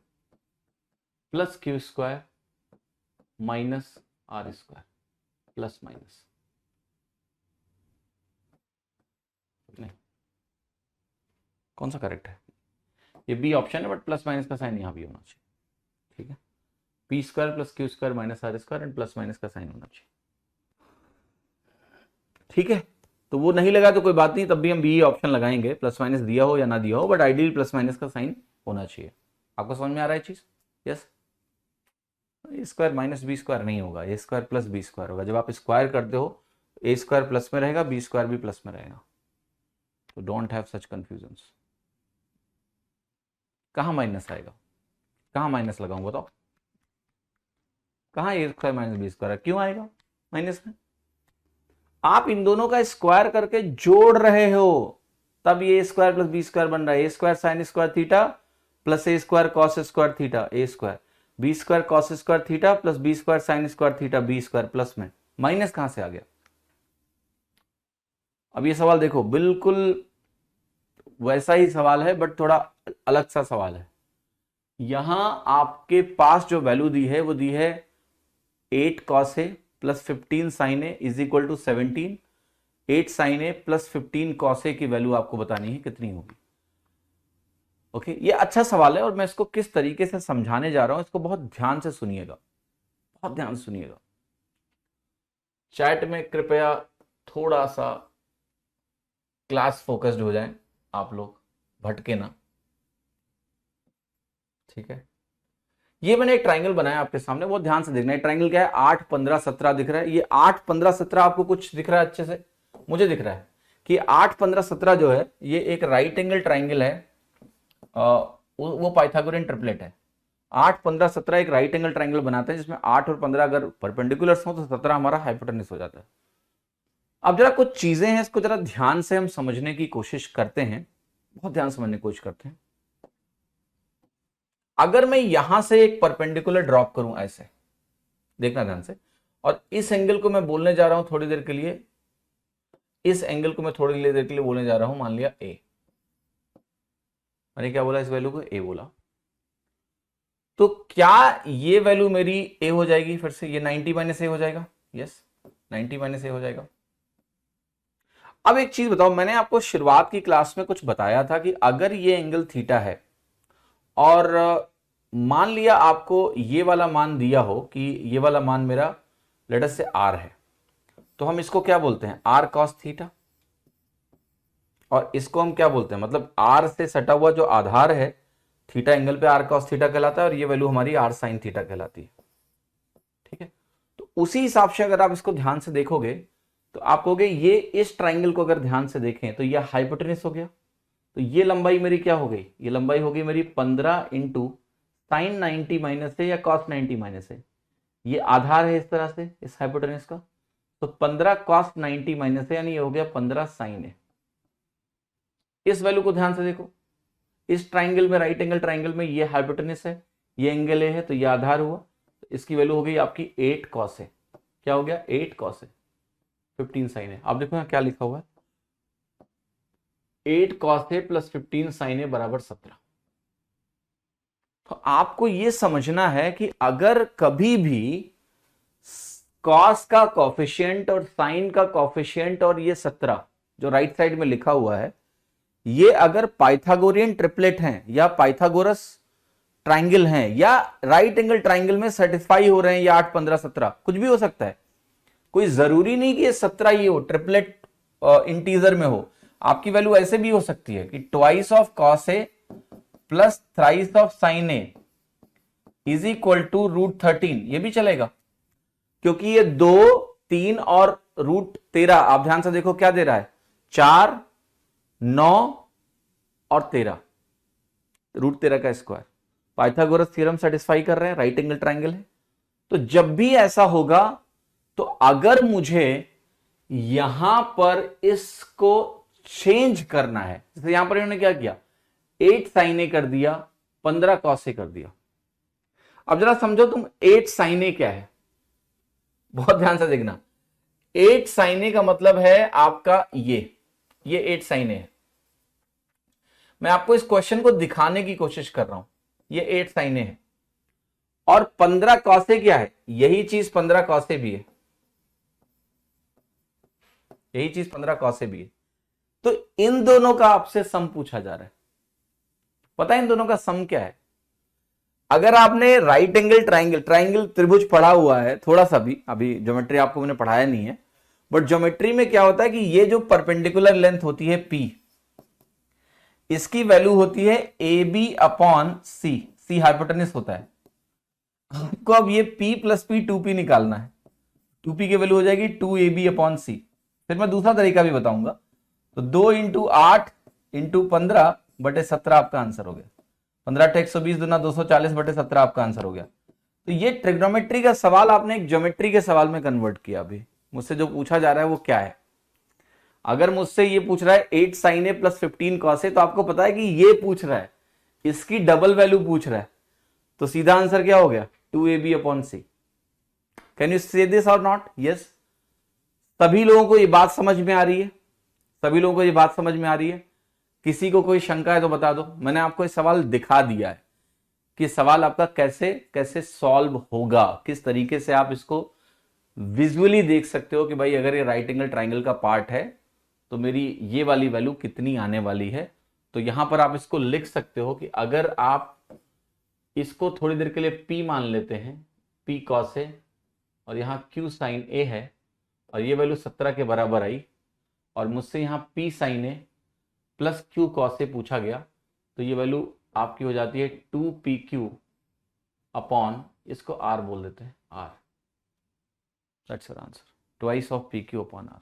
plus Q square minus R square plus minus, नहीं कौन सा करेक्ट है, ये बी ऑप्शन है, बट प्लस माइनस का साइन यहां भी होना चाहिए। ठीक है, P square plus Q square minus R square and plus minus का साइन होना चाहिए। ठीक है, तो वो नहीं लगा तो कोई बात नहीं, तब भी हम बी ऑप्शन लगाएंगे, प्लस माइनस दिया हो या ना दिया हो, बट आइडियल प्लस माइनस का साइन होना चाहिए। आपको समझ में आ रहा है चीज? यस। ए स्क्वायर माइनस बी स्क्वायर नहीं होगा, ए स्क्वायर प्लस बी स्क्वायर होगा। जब आप स्क्वायर करते हो ए स्क्वायर प्लस में रहेगा, बी स्क्वायर भी प्लस में रहेगा। तो डोंट हैव सच कंफ्यूजन्स। कहाँ माइनस आएगा, कहाँ माइनस लगाऊं बताओ? कहाँ ए स्क्वायर माइनस बी स्क्वायर, क्यों आएगा माइनस में? आप इन दोनों का स्क्वायर करके जोड़ रहे हो, तब ये a square plus b square बन रहा है। A square sine square theta plus a square cos square theta a square, b square cos square theta plus b square sine square theta b square, plus में minus कहां से आ गया? अब ये सवाल देखो, बिल्कुल वैसा ही सवाल है बट थोड़ा अलग सा सवाल है। यहां आपके पास जो वैल्यू दी है वो दी है 8 cos A plus 15 sin A is equal to 17। 8 sin A plus 15 cos A की वैल्यू आपको बतानी है कितनी होगी। ओके, ये अच्छा सवाल है और मैं इसको किस तरीके से समझाने जा रहा हूं इसको बहुत ध्यान से सुनिएगा, बहुत ध्यान से सुनिएगा। चैट में कृपया थोड़ा सा क्लास फोकस्ड हो जाएं आप लोग, भटके ना, ठीक है? ये मैंने एक ट्राइंगल बनाया आपके सामने, बहुत ध्यान से देखना है। ट्राइंगल क्या है? 8 15 17 दिख रहा है। ये 8 15 17 आपको कुछ दिख रहा है अच्छे से? मुझे दिख रहा है कि 8 15 17 जो है ये एक राइट एंगल ट्राइंगल है, वो पाइथागोरियन ट्रिपलेट है। 8 15 17 एक राइट एंगल ट्राइंगल बनाते हैं जिसमें 8 और 15 अगर परपेंडिकुलर हो तो 17 हमारा हाइपोटेन्यूज हो जाता है। अब जरा कुछ चीजें हैं, इसको जरा ध्यान से हम समझने की कोशिश करते हैं, बहुत ध्यान समझने की कोशिश करते हैं। अगर मैं यहां से एक परपेंडिकुलर ड्रॉप करूं ऐसे, देखना ध्यान से, और इस एंगल को मैं बोलने जा रहा हूं थोड़ी देर के लिए, इस एंगल को मैं थोड़ी देर के लिए बोलने जा रहा हूं, मान लिया ए। मैंने क्या बोला? इस वैल्यू को ए बोला। तो क्या ये वैल्यू मेरी ए हो जाएगी? फिर से ये 90 माइनस ए हो जाएगा। यस, 90 माइनस ए हो जाएगा। अब एक चीज बताओ, मैंने आपको शुरुआत की क्लास में कुछ बताया था कि अगर ये एंगल थीटा है और मान लिया आपको ये वाला मान दिया हो कि ये वाला मान मेरा लेट अस से आर है, तो हम इसको क्या बोलते हैं? R cos theta. और इसको हम क्या बोलते हैं? मतलब आर से सटा हुआ जो आधार है थीटा एंगल पे, आर कॉस थीटा कहलाता है, और ये वैल्यू हमारी आर साइन थीटा कहलाती है। ठीक है, तो उसी हिसाब से अगर आप इसको ध्यान से देखोगे तो आप कहोगे ये इस ट्राइंगल को अगर ध्यान से देखें तो ये हाइपोटेन्यूज हो गया। तो ये लंबाई मेरी क्या हो गई? ये लंबाई हो गई मेरी 15 इंटू साइन 90 माइनस है या कॉस 90 माइनस है। ये आधार है इस तरह से इस हाइपोटेन्यूज का, तो 15 कॉस 90 माइनस है, यानी ये हो गया 15 साइन है। इस वैल्यू को ध्यान से देखो, इस ट्राइंगल में, राइट एंगल ट्राइंगल में ये हाइपोटेन्यूज है, ये एंगल ए है, तो ये आधार हुआ, तो इसकी वैल्यू हो गई आपकी 8 कॉस है। क्या हो गया? 8 कॉस है, 15 साइन है। आप देखो यहाँ क्या लिखा हुआ है, 8 कॉस है प्लस 15 साइन है बराबर 17। तो आपको यह समझना है कि अगर कभी भी कॉस का कॉफिशिएंट और साइन का कॉफिशिएंट और ये 17 जो राइट साइड में लिखा हुआ है, ये अगर पाइथागोरियन ट्रिपलेट हैं या पाइथागोरस ट्राइंगल हैं या राइट एंगल ट्राइंगल में सेटिस्फाई हो रहे हैं, या 8 15 17 कुछ भी हो सकता है, कोई जरूरी नहीं कि ये 17 ये हो, ट्रिपलेट इंटीजर में हो। आपकी वैल्यू ऐसे भी हो सकती है कि twice of cos A plus thrice of sine A is equal to root 13, ये भी चलेगा, क्योंकि ये 2 3 और रूट 13, आप ध्यान से देखो क्या दे रहा है, 4 9 और 13, रूट 13 का स्क्वायर। पाइथागोरस थ्योरम सेटिस्फाई कर रहे हैं, राइट एंगल ट्राइंगल है। तो जब भी ऐसा होगा, तो अगर मुझे यहां पर इसको चेंज करना है, जैसे यहां पर इन्होंने क्या किया, 8 साइन ए कर दिया, 15 कॉस ए कर दिया। अब जरा समझो तुम, 8 साइन ए क्या है, बहुत ध्यान से देखना। 8 साइन ए का मतलब है आपका ये 8 साइन ए है। मैं आपको इस क्वेश्चन को दिखाने की कोशिश कर रहा हूं, ये 8 साइन ए है। और 15 कॉस ए क्या है? यही चीज 15 कॉस ए भी है, यही चीज 15 कॉस ए भी है। तो इन दोनों का आपसे सम पूछा जा रहा है। पता है इन दोनों का सम क्या है? अगर आपने राइट एंगल ट्राइंगल त्रिभुज पढ़ा हुआ है थोड़ा सा भी, अभी ज्योमेट्री आपको मैंने पढ़ाया नहीं है, बट ज्योमेट्री में क्या होता है कि ये जो परपेंडिकुलर लेंथ होती है P, इसकी वैल्यू होती है AB अपॉन C। सी हाइपोटेनस होता है। आपको अब ये p प्लस पी 2p निकालना है। 2p की वैल्यू हो जाएगी 2ab अपॉन सी। फिर मैं दूसरा तरीका भी बताऊंगा। तो 2 इंटू 8 इंटू 15 बटे 17 आपका आंसर हो गया। 15 × 120 दूना 240 बटे 17 आपका आंसर हो गया। तो ये ट्रिग्नोमेट्री का सवाल आपने एक ज्योमेट्री के सवाल में कन्वर्ट किया। अभी मुझसे जो पूछा जा रहा है वो क्या है? अगर मुझसे ये पूछ रहा है 8 sign A plus 15 cos A, तो आपको पता है कि ये पूछ रहा है, इसकी डबल वैल्यू पूछ रहा है, तो सीधा आंसर क्या हो गया? 2ab upon C. Can you say this और नॉट? यस। सभी लोगों को ये बात समझ में आ रही है? सभी लोगों को ये बात समझ में आ रही है? किसी को कोई शंका है तो बता दो। मैंने आपको ये सवाल दिखा दिया है कि सवाल आपका कैसे कैसे सॉल्व होगा, किस तरीके से आप इसको विजुअली देख सकते हो कि भाई अगर ये राइट एंगल ट्राइंगल का पार्ट है तो मेरी ये वाली वैल्यू कितनी आने वाली है। तो यहां पर आप इसको लिख सकते हो कि अगर आप इसको थोड़ी देर के लिए P मान लेते हैं, P cos A, और यहाँ Q sin A है, और ये वैल्यू 17 के बराबर आई, और मुझसे यहाँ P sin A plus Q cos A पूछा गया, तो ये वैल्यू आपकी हो जाती है 2PQ अपॉन, इसको R बोल देते हैं, R। That's your answer, twice of PQ upon R।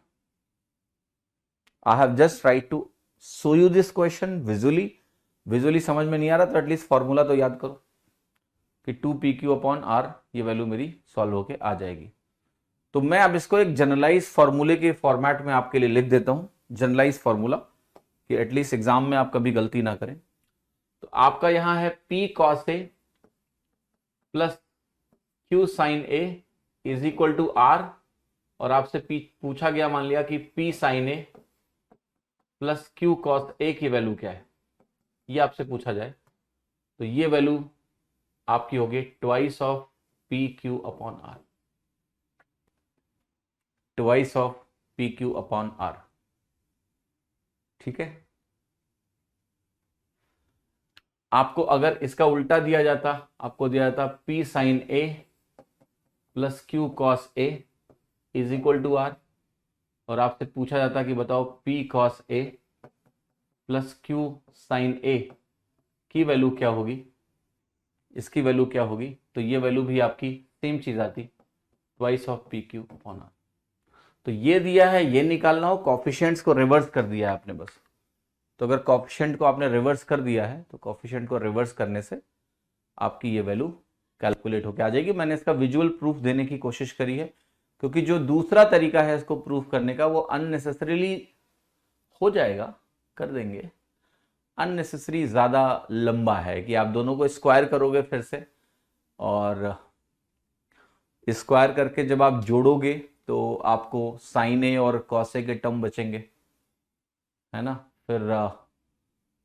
I have just tried to show you this question visually. Visually समझ में नहीं आ रहा तो एटलीस्ट फॉर्मूला तो याद करो कि 2PQ अपॉन R, ये वैल्यू मेरी सॉल्व होके आ जाएगी। तो मैं अब इसको एक जनरलाइज फॉर्मूले के फॉर्मेट में आपके लिए लिख देता हूं, जनरलाइज फॉर्मूला, कि एटलीस्ट एग्जाम में आप कभी गलती ना करें। तो आपका यहां है P cos A plus Q sin A is equal to R, और आपसे पूछा गया, मान लिया कि P sin A plus Q cos A की वैल्यू क्या है, ये आपसे पूछा जाए, तो ये वैल्यू आपकी होगी twice of PQ upon R, twice of PQ upon R। ठीक है। आपको अगर इसका उल्टा दिया जाता, आपको दिया जाता P sin A plus Q cos A is equal to R, और आपसे पूछा जाता कि बताओ P cos A plus Q sin A की वैल्यू क्या होगी, इसकी वैल्यू क्या होगी, तो ये वैल्यू भी आपकी सेम चीज आती, twice of PQ upon R। तो ये दिया है, ये निकालना हो, कॉफिशिएंट्स को रिवर्स कर दिया है आपने बस। तो अगर कॉफिशिएंट को आपने रिवर्स कर दिया है तो कॉफिशिएंट को रिवर्स करने से आपकी ये वैल्यू कैलकुलेट होकर आ जाएगी। मैंने इसका विजुअल प्रूफ देने की कोशिश करी है, क्योंकि जो दूसरा तरीका है इसको प्रूफ करने का वो अननेसेसरीली हो जाएगा, कर देंगे, अननेसेसरी ज़्यादा लंबा है कि आप दोनों को स्क्वायर करोगे फिर से, और स्क्वायर करके जब आप जोड़ोगे तो आपको साइन ए और कॉस ए के टर्म बचेंगे, है ना। फिर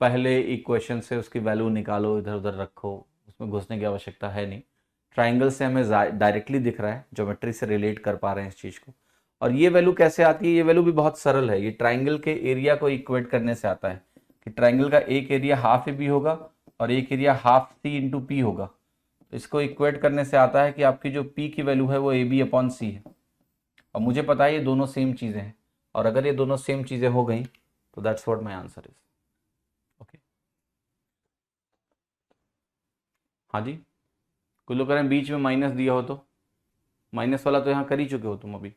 पहले इक्वेशन से उसकी वैल्यू निकालो, इधर उधर रखो, उसमें घुसने की आवश्यकता है नहीं। ट्राइंगल से हमें डायरेक्टली दिख रहा है, ज्योमेट्री से रिलेट कर पा रहे हैं इस चीज़ को। और ये वैल्यू कैसे आती है? ये वैल्यू भी बहुत सरल है, ये ट्राइंगल के एरिया को इक्वेट करने से आता है कि ट्राइंगल का एक एरिया हाफ ए बी होगा और एक area half C into P होगा। तो इसको इक्वेट करने से आता है कि आपकी जो पी की वैल्यू है वो ए बी अपॉन सी है, और मुझे पता है ये दोनों सेम चीज़ें हैं, और अगर ये दोनों सेम चीज़ें हो गई तो that's what my answer is. Okay, हाँ जी। कुछ लोग कह रहे हैं बीच में माइनस दिया हो, तो माइनस वाला तो यहाँ कर ही चुके हो तुम। अभी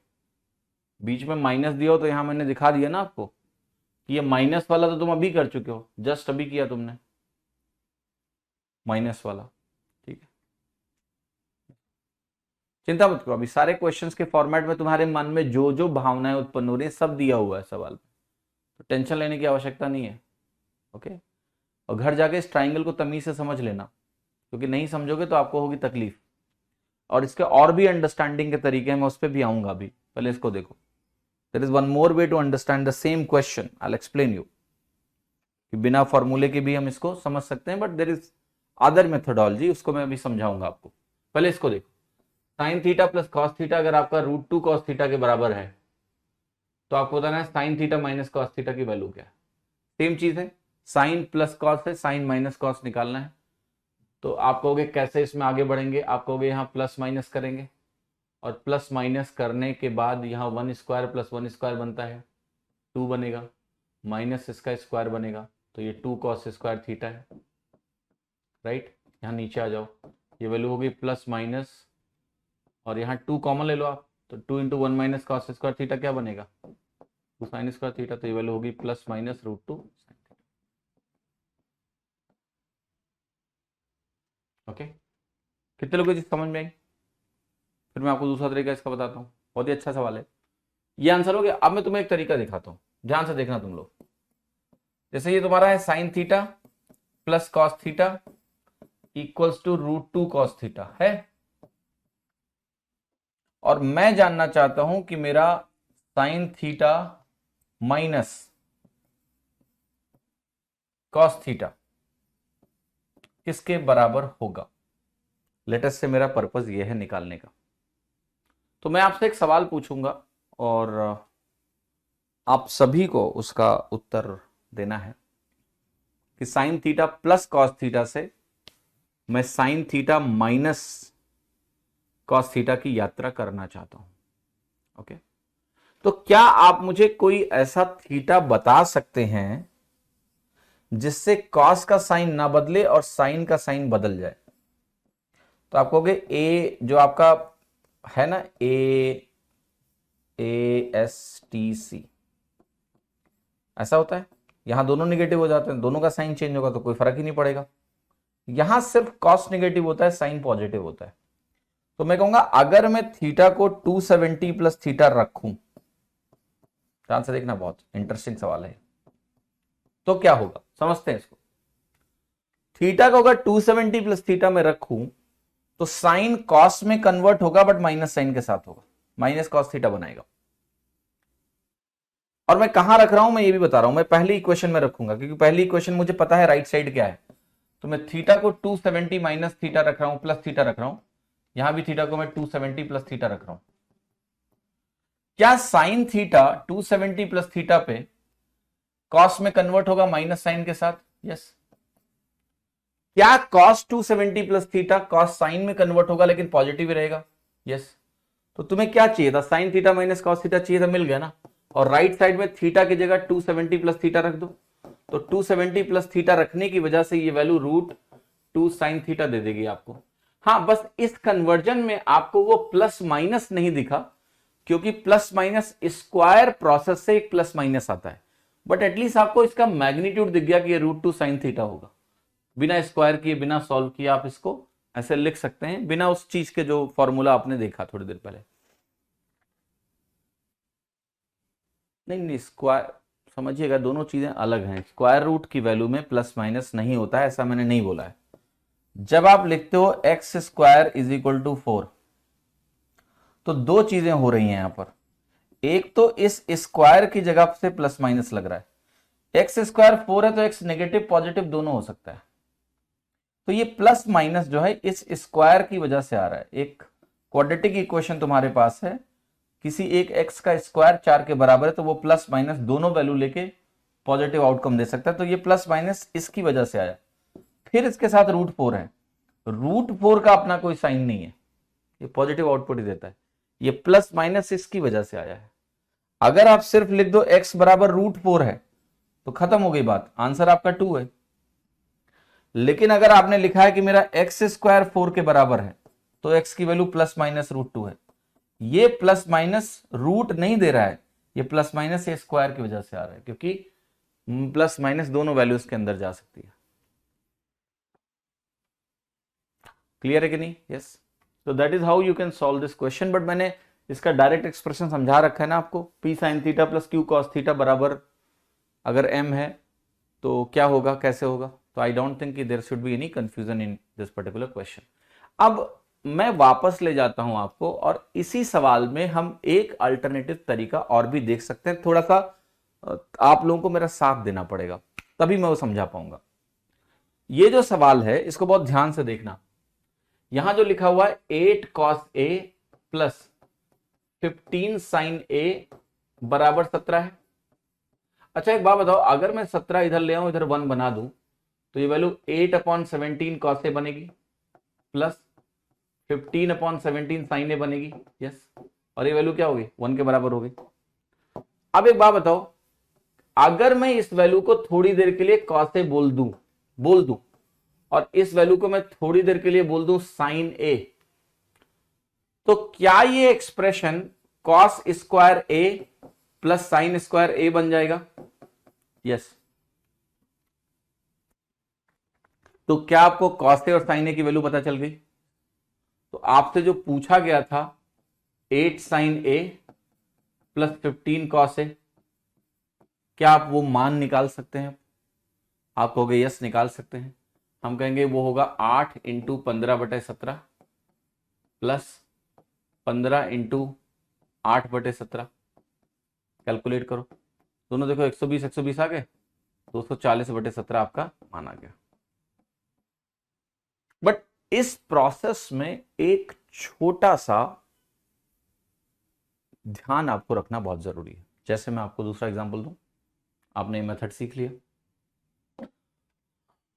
बीच में माइनस दिया हो तो यहाँ मैंने दिखा दिया ना आपको कि ये माइनस वाला तो तुम अभी कर चुके हो, जस्ट अभी किया तुमने माइनस वाला। ठीक है, चिंता मत करो, अभी सारे क्वेश्चंस के फॉर्मेट में तुम्हारे मन में जो जो भावनाएं उत्पन्न हो रही है सब दिया हुआ है सवाल में, तो टेंशन लेने की आवश्यकता नहीं है। ओके, और घर जाके इस ट्राइंगल को तमीज से समझ लेना, क्योंकि नहीं समझोगे तो आपको होगी तकलीफ। और इसके और भी अंडरस्टैंडिंग के तरीके हैं, मैं उस पर भी आऊंगा। अभी पहले इसको देखो। There is one more way to understand the same question, I will explain you, कि बिना फॉर्मूले के भी हम इसको समझ सकते हैं, but there is other methodology, उसको मैं अभी समझाऊंगा आपको। पहले इसको देखो, sine theta plus cos theta अगर आपका √2 कॉस थीटा के बराबर है तो आपको बताना है sine theta minus cos theta की वैल्यू क्या है। सेम चीज है, साइन प्लस कॉस है, साइन माइनस कॉस निकालना है। तो आप कहोगे कैसे इसमें आगे बढ़ेंगे, आप कहोगे यहाँ प्लस माइनस करेंगे, और प्लस माइनस करने के बाद यहाँ 1 स्क्वायर प्लस 1 स्क्वायर बनता है 2 बनेगा, माइनस इसका स्क्वायर बनेगा, तो ये 2 कॉस स्क्वायर थीटा है, राइट। यहाँ नीचे आ जाओ, ये वैल्यू होगी प्लस माइनस, और यहाँ 2 कॉमन ले लो आप, तो 2 into 1 minus cos square theta क्या बनेगा, 2 साइन स्क्वायर थीटा, तो ये वैल्यू होगी plus minus √2 sine theta. Okay, कितने लोगों को चीज समझ में आई? फिर मैं आपको दूसरा तरीका इसका बताता हूँ, बहुत ही अच्छा सवाल है। ये आंसर हो गया। अब मैं तुम्हें एक तरीका दिखाता हूँ, ध्यान से देखना तुम लोग। जैसे ये तुम्हारा है sine theta plus cos theta equals to √2 cos theta है, और मैं जानना चाहता हूं कि मेरा sine theta minus cos theta किसके बराबर होगा। लेटेस्ट से मेरा पर्पस यह है निकालने का। तो मैं आपसे एक सवाल पूछूंगा और आप सभी को उसका उत्तर देना है कि sign theta plus cos theta से मैं sign theta minus cos theta की यात्रा करना चाहता हूं। ओके, तो क्या आप मुझे कोई ऐसा थीटा बता सकते हैं जिससे कॉस का साइन ना बदले और साइन का साइन बदल जाए? तो आप कहोगे ए जो आपका है ना, ASTC ऐसा होता है, यहां दोनों निगेटिव हो जाते हैं, दोनों का साइन चेंज होगा तो कोई फर्क ही नहीं पड़ेगा। यहां सिर्फ कॉस निगेटिव होता है, साइन पॉजिटिव होता है। तो मैं कहूंगा अगर मैं थीटा को 270 प्लस थीटा रखूं, ध्यान से देखना, बहुत इंटरेस्टिंग सवाल है, तो क्या होगा समझते हैं इसको। थीटा को अगर 270 प्लस थीटा में रखूं तो साइन कॉस में कन्वर्ट होगा बट माइनस साइन के साथ होगा, माइनस कॉस थीटा बनाएगा। और मैं कहां रख रहा हूं मैं ये भी बता रहा हूं, मैं पहली इक्वेशन में रखूंगा क्योंकि पहली इक्वेशन मुझे पता है राइट साइड क्या है। तो मैं थीटा को 270 माइनस थीटा रख रहा हूं, प्लस थीटा रख रहा हूं, यहां भी थीटा को मैं 270 प्लस थीटा रख रहा हूं। क्या साइन थीटा 270 प्लस थीटा पे कॉस में कन्वर्ट होगा माइनस साइन के साथ? यस। क्या cos 270 plus theta cos sine में कन्वर्ट होगा लेकिन पॉजिटिव ही रहेगा? यस। तो तुम्हें क्या चाहिए था, sign theta minus cos theta चाहिए था, मिल गया ना। और राइट साइड में थीटा की जगह 270 प्लस थीटा रख दो, तो 270 प्लस थीटा रखने की वजह से ये वैल्यू √2 साइन थीटा दे देगी आपको। हाँ, बस इस कन्वर्जन में आपको वो प्लस माइनस नहीं दिखा क्योंकि प्लस माइनस स्क्वायर प्रोसेस से एक प्लस माइनस आता है, बट एटलीस्ट आपको इसका मैग्नीट्यूड दिख गया कि ये √2 साइन थीटा होगा। बिना स्क्वायर किए, बिना सॉल्व किए आप इसको ऐसे लिख सकते हैं, बिना उस चीज के जो फॉर्मूला आपने देखा थोड़ी देर पहले। नहीं, स्क्वायर समझिएगा, दोनों चीजें अलग हैं। स्क्वायर रूट की वैल्यू में प्लस माइनस नहीं होता है, ऐसा मैंने नहीं बोला है। जब आप लिखते हो x square is equal to 4, तो दो चीजें हो रही हैं यहां पर। एक तो इस स्क्वायर की जगह से प्लस माइनस लग रहा है, x स्क्वायर 4 है तो x नेगेटिव पॉजिटिव दोनों हो सकता है। तो ये प्लस माइनस जो है इस स्क्वायर की वजह से आ रहा है। एक क्वाड्रेटिक इक्वेशन तुम्हारे पास है, किसी एक x का स्क्वायर 4 के बराबर है, तो वो प्लस माइनस दोनों वैल्यू लेके पॉजिटिव आउटकम दे सकता है। तो ये प्लस माइनस इसकी वजह से आया। फिर इसके साथ √4 है, √4 का अपना कोई साइन नहीं है, ये पॉजिटिव आउटपुट ही देता है। ये प्लस माइनस इसकी वजह से आया है। अगर आप सिर्फ लिख दो x बराबर √4 है तो खत्म हो गई बात, आंसर आपका 2 है। लेकिन अगर आपने लिखा है कि मेरा x स्क्वायर 4 के बराबर है तो x की वैल्यू प्लस माइनस √2 है। ये प्लस माइनस रूट नहीं दे रहा है, ये प्लस माइनस ये स्क्वायर की वजह से आ रहा है, क्योंकि प्लस माइनस दोनों वैल्यूज के अंदर जा सकती है। क्लियर है कि नहीं? यस। तो that is how you can solve this question. But मैंने इसका डायरेक्ट एक्सप्रेशन समझा रखा है ना आपको, p sign theta plus q cos theta बराबर अगर m है तो क्या होगा, कैसे होगा। तो I don't think there should be any confusion in this particular question. अब मैं वापस ले जाता हूं आपको, और इसी सवाल में हम एक अल्टरनेटिव तरीका और भी देख सकते हैं। थोड़ा सा आप लोगों को मेरा साथ देना पड़ेगा, तभी मैं वो समझा पाऊंगा। ये जो सवाल है इसको बहुत ध्यान से देखना। यहां जो लिखा हुआ है 8 cos a plus 15 sin a बराबर 17 है। अच्छा एक बात बताओ, अगर मैं 17 इधर ले आऊं, इधर 1 बना दूं, तो ये वैल्यू 8/17 cos a बनेगी प्लस 15/17 sin a बनेगी। यस। और ये वैल्यू क्या होगी, 1 के बराबर होगी। अब एक बात बताओ, अगर मैं इस वैल्यू को थोड़ी देर के लिए cos a बोल दूं और इस वैल्यू को मैं थोड़ी देर के लिए बोल दूं साइन ए, तो क्या ये expression cos square a plus sign square ए बन जाएगा? यस। तो क्या आपको कॉस ए और साइन ए की वैल्यू पता चल गई? तो आपसे जो पूछा गया था 8 sign A plus 15 cos A, क्या आप वो मान निकाल सकते हैं? आप कहोगे यस निकाल सकते हैं। हम कहेंगे वो होगा 8 इंटू 15/17 प्लस 15 इंटू 8/17। कैलकुलेट करो, दोनों देखो 120 120 आ गए, 240/17 आपका मान आ गया। बट इस प्रोसेस में एक छोटा सा ध्यान आपको रखना बहुत जरूरी है। जैसे मैं आपको दूसरा एग्जांपल दूं, आपने ये मेथड सीख लिया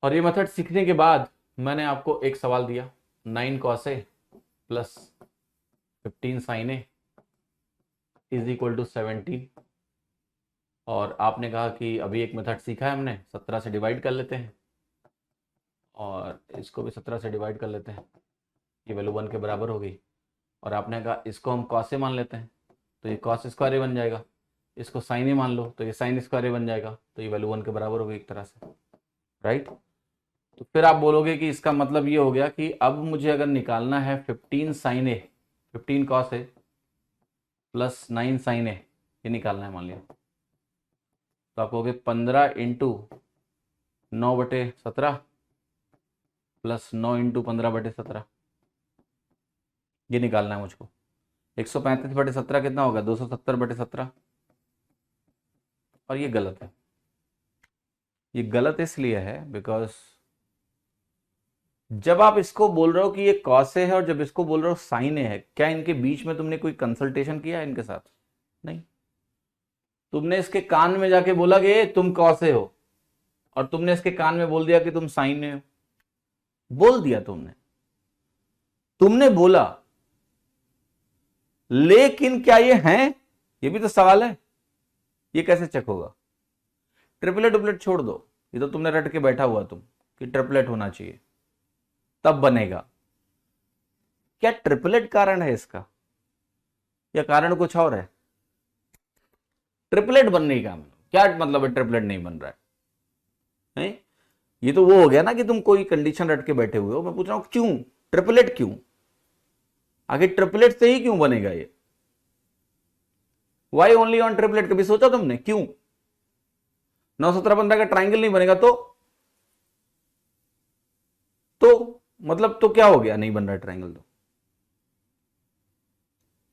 और ये मेथड सीखने के बाद मैंने आपको एक सवाल दिया, 9 cos A plus 15 sin A is equal to 17, और आपने कहा कि अभी एक मेथड सीखा है हमने, 17 से डिवाइड कर लेते हैं और इसको भी 17 से डिवाइड कर लेते हैं, ये वैल्यू 1 के बराबर हो गई। और आपने कहा इसको हम cos ए मान लेते हैं तो ये cos स्क्वायर ए बन जाएगा, इसको sin ए मान लो तो ये sin स्क्वायर ए बन जाएगा, तो ये वैल्यू 1 के बराबर हो गई एक तरह से, राइट। तो फिर आप बोलोगे कि इसका मतलब ये हो गया कि अब मुझे अगर निकालना है 15 sin A 15 cos A plus 9 sin ए, ये निकालना है मान लिया, तो आप कहोगे 15 इंटू 9/17 प्लस 9 इंटू 15/17, ये निकालना है मुझको। 135/17 कितना होगा? 270/17। और ये गलत है। ये गलत इसलिए है बिकॉज जब आप इसको बोल रहे हो कि ये cos ए है और जब इसको बोल रहे हो sin ए है, क्या इनके बीच में तुमने कोई कंसल्टेशन किया है इनके साथ? नहीं। तुमने इसके कान में जाके बोला कि तुम cos ए हो और तुमने इसके कान में बोल दिया कि तुम sin ए हो। बोल दिया तुमने बोला, लेकिन क्या ये हैं? ये भी तो सवाल है। ये कैसे चेक होगा? ट्रिपलेट डुपलेट छोड़ दो, ये तो तुमने रट के बैठा हुआ तुम कि ट्रिपलेट होना चाहिए तब बनेगा। क्या ट्रिपलेट कारण है इसका या कारण कुछ और है? ट्रिपलेट बनने का क्या मतलब है? ट्रिपलेट नहीं बन रहा है? ये तो वो हो गया ना कि तुम कोई कंडीशन रट के बैठे हुए हो। मैं पूछ रहा हूं क्यों ट्रिपलेट, क्यों? आगे ट्रिपलेट से ही क्यों बनेगा ये? Why only on triplet? कभी सोचा तुमने क्यों? 9 17 15 का ट्राइंगल नहीं बनेगा तो मतलब तो क्या हो गया? नहीं बन रहा ट्राइंगल तो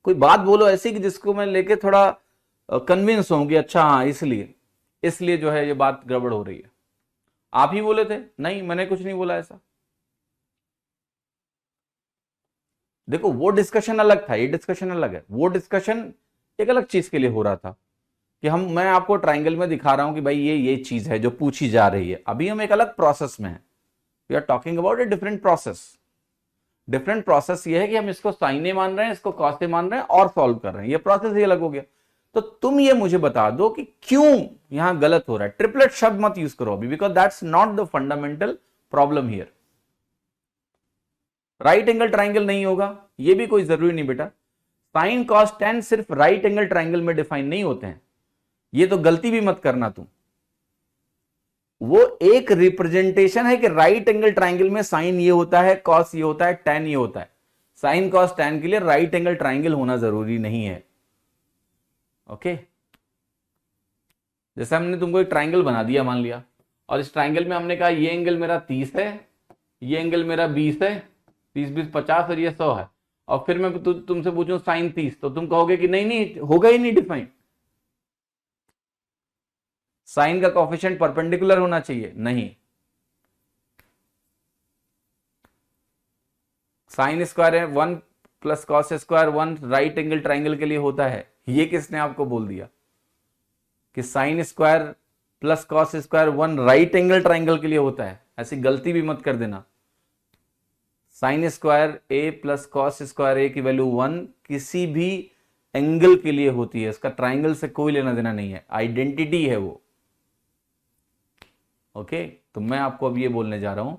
कोई बात बोलो ऐसी कि जिसको मैं लेके थोड़ा कन्विंस हूं कि अच्छा हाँ इसलिए जो है ये बात गड़बड़ हो रही है। आप ही बोले थे। नहीं, मैंने कुछ नहीं बोला ऐसा। देखो वो डिस्कशन अलग था, ये डिस्कशन अलग है। वो डिस्कशन एक अलग चीज के लिए हो रहा था कि मैं आपको ट्राइंगल में दिखा रहा हूं कि भाई ये चीज है जो पूछी जा रही है। अभी हम एक अलग प्रोसेस में हैं। We are talking about a different process. Different process ये है कि हम इसको साइन ए मान रहे हैं, इसको कॉस ए मान रहे हैं और सॉल्व कर रहे हैं। ये प्रोसेस ही अलग हो गया। तो तुम ये मुझे बता दो कि क्यों यहां गलत हो रहा है। ट्रिपलेट शब्द मत यूज करो अभी, because that's not the fundamental problem here. Right angle triangle नहीं होगा ये भी कोई जरूरी नहीं बेटा। साइन कॉस टेन सिर्फ राइट एंगल ट्राइंगल में डिफाइन नहीं होते हैं, ये तो गलती भी मत करना तुम। वो एक रिप्रेजेंटेशन है कि राइट एंगल ट्राइंगल में साइन ये होता है, कॉस ये होता है, टेन ये होता है। साइन कॉस टेन के लिए राइट एंगल ट्राइंगल होना जरूरी नहीं है। ओके, जैसे हमने तुमको एक ट्राइंगल बना दिया मान लिया, और इस ट्राइंगल में हमने कहा ये एंगल मेरा 30 है, ये एंगल मेरा 20 है, 30 20 50 और ये 100 है, और फिर मैं तुमसे पूछूं साइन 30, तो तुम कहोगे कि नहीं होगा ही नहीं डिफाइन। साइन का कोफिशिएंट परपेंडिकुलर होना चाहिए, नहीं। साइन स्क्वायर है 1 plus cos square 1 right angle triangle के लिए होता है। ये किसने आपको बोल दिया कि sine square plus cos square 1 right angle triangle के लिए होता है? ऐसी गलती भी मत कर देना। Sign square a plus cos square ए की वैल्यू 1 किसी भी एंगल के लिए होती है, इसका ट्राइंगल से कोई लेना देना नहीं है, आइडेंटिटी है वो। ओके, तो मैं आपको अब ये बोलने जा रहा हूं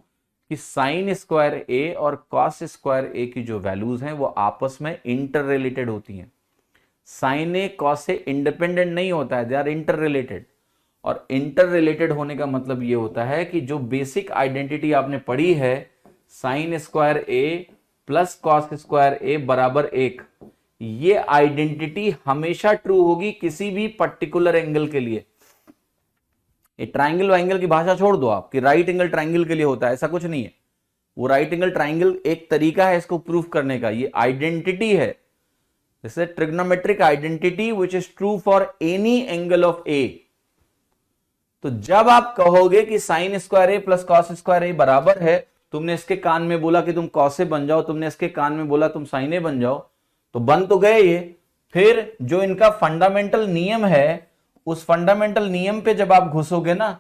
कि साइन स्क्वायर ए और कॉस स्क्वायर ए की जो वैल्यूज हैं वो आपस में इंटर रिलेटेड होती हैं। साइन ए कॉस से इंडिपेंडेंट नहीं होता है, दे आर इंटर रिलेटेड। और इंटर रिलेटेड होने का मतलब ये होता है कि जो बेसिक आइडेंटिटी आपने पढ़ी है, sign square a plus cos square a बराबर 1, ये आइडेंटिटी हमेशा ट्रू होगी किसी भी पर्टिकुलर एंगल के लिए। ये ट्राइंगल वाइंगल की भाषा छोड़ दो आप कि राइट एंगल ट्राइंगल के लिए होता है, ऐसा कुछ नहीं है। वो राइट एंगल ट्राइंगल एक तरीका है इसको प्रूफ करने का, ये आइडेंटिटी है। जैसे trigonometric identity which is true for any angle of a. तो जब आप कहोगे कि sine square a plus cos square a बराबर है, तुमने इसके कान में बोला कि तुम कॉस ए बन जाओ, तुमने इसके कान में बोला तुम साइन ए बन जाओ, तो बन तो गए ये। फिर जो इनका फंडामेंटल नियम है, उस फंडामेंटल नियम पे जब आप घुसोगे ना,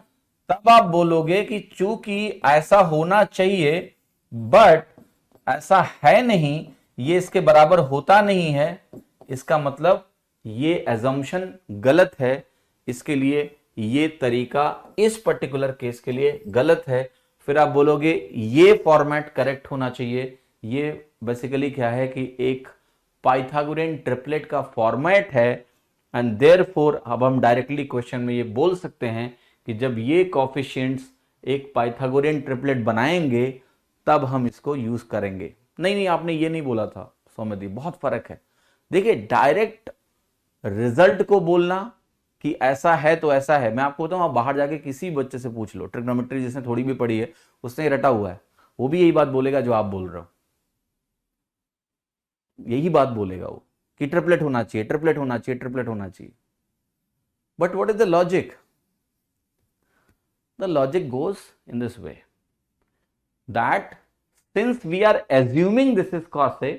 तब आप बोलोगे कि चूंकि ऐसा होना चाहिए बट ऐसा है नहीं, ये इसके बराबर होता नहीं है, इसका मतलब ये एजम्पशन गलत है, इसके लिए ये तरीका इस पर्टिकुलर केस के लिए गलत है। फिर आप बोलोगे ये फॉर्मेट करेक्ट होना चाहिए। ये बेसिकली क्या है कि एक पाइथागोरियन ट्रिपलेट का फॉर्मेट है, एंड देयरफॉर अब हम डायरेक्टली क्वेश्चन में ये बोल सकते हैं कि जब ये कोएफिशिएंट्स एक पाइथागोरियन ट्रिपलेट बनाएंगे तब हम इसको यूज करेंगे। नहीं, आपने ये नहीं बोला था सौम्यदी, बहुत फर्क है। देखिए, डायरेक्ट रिजल्ट को बोलना कि ऐसा है तो ऐसा है, मैं आपको बताऊं, आप बाहर जाके किसी बच्चे से पूछ लो, ट्रिग्नोमेट्री जिसने थोड़ी भी पढ़ी है, उसने रटा हुआ है, वो भी यही बात बोलेगा जो आप बोल रहे हो, यही बात बोलेगा वो कि ट्रिपलेट होना चाहिए, ट्रिपलेट होना चाहिए, ट्रिपलेट होना चाहिए। But what is the logic? The logic goes in this way that since we are assuming this is cos A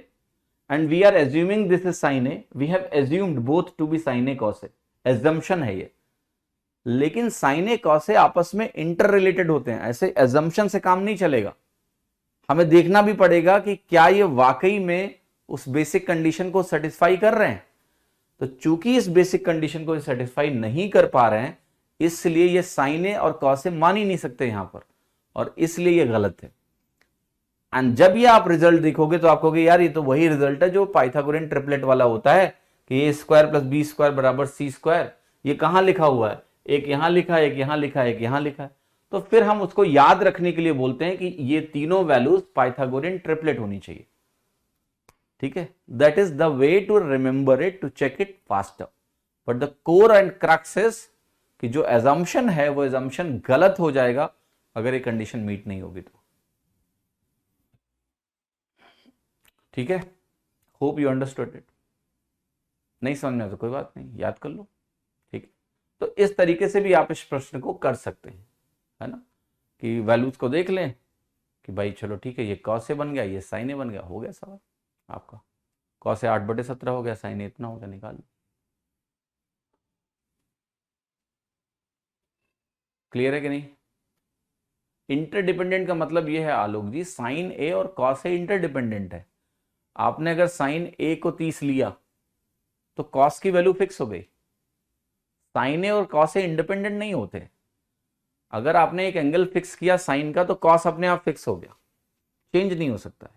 and we are assuming this is sin A, we have assumed both to be sin A cos A, assumption है ये। लेकिन sin A cos A आपस में inter related होते हैं, ऐसे assumption से काम नहीं चलेगा। हमें देखना भी पड़ेगा कि क्या ये वाकई में उस बेसिक कंडीशन को सेटिस्फाई कर रहे हैं। तो चूंकि इस बेसिक कंडीशन को सेटिस्फाई नहीं कर पा रहे हैं, इसलिए ये sin A और cos A मान ही नहीं सकते यहां पर, और इसलिए ये गलत है। एंड जब ये आप रिजल्ट देखोगे तो आप कहोगे यार ये तो वही रिजल्ट है जो पाइथागोरियन ट्रिपलेट वाला होता है कि ए स्क्वायर प्लस बी स्क्वायर बराबर सी स्क्वायर। ये कहां लिखा हुआ है? एक यहां लिखा है, एक यहां लिखा है, एक यहां लिखा है। तो फिर हम उसको याद रखने के लिए बोलते हैं कि ये तीनों वैल्यूज पाइथागोरियन ट्रिपलेट होनी चाहिए। ठीक है, that is the way to remember it, to check it faster. But the core and crux is कि जो एजम्पशन है वो एजम्पशन गलत हो जाएगा अगर ये कंडीशन मीट नहीं होगी तो। ठीक है, होप यू अंडरस्टूड इट। नहीं समझ में आया तो कोई बात नहीं, याद कर लो। ठीक है, तो इस तरीके से भी आप इस प्रश्न को कर सकते हैं, है ना, कि वैल्यूज को देख लें कि भाई चलो ठीक है, ये cos A बन गया, ये sin A बन गया, हो गया सवाल आपका। cos A 8/17 हो गया, sin A इतना हो गया, निकाल लो। क्लियर है कि नहीं? इंटरडिपेंडेंट का मतलब ये है आलोक जी, साइन A और cos A इंटरडिपेंडेंट है। आपने अगर साइन A को 30 लिया तो cos की वैल्यू फिक्स हो गई। साइन A और cos A इंडिपेंडेंट नहीं होते। अगर आपने एक एंगल फिक्स किया साइन का तो cos अपने आप फिक्स हो गया, चेंज नहीं हो सकता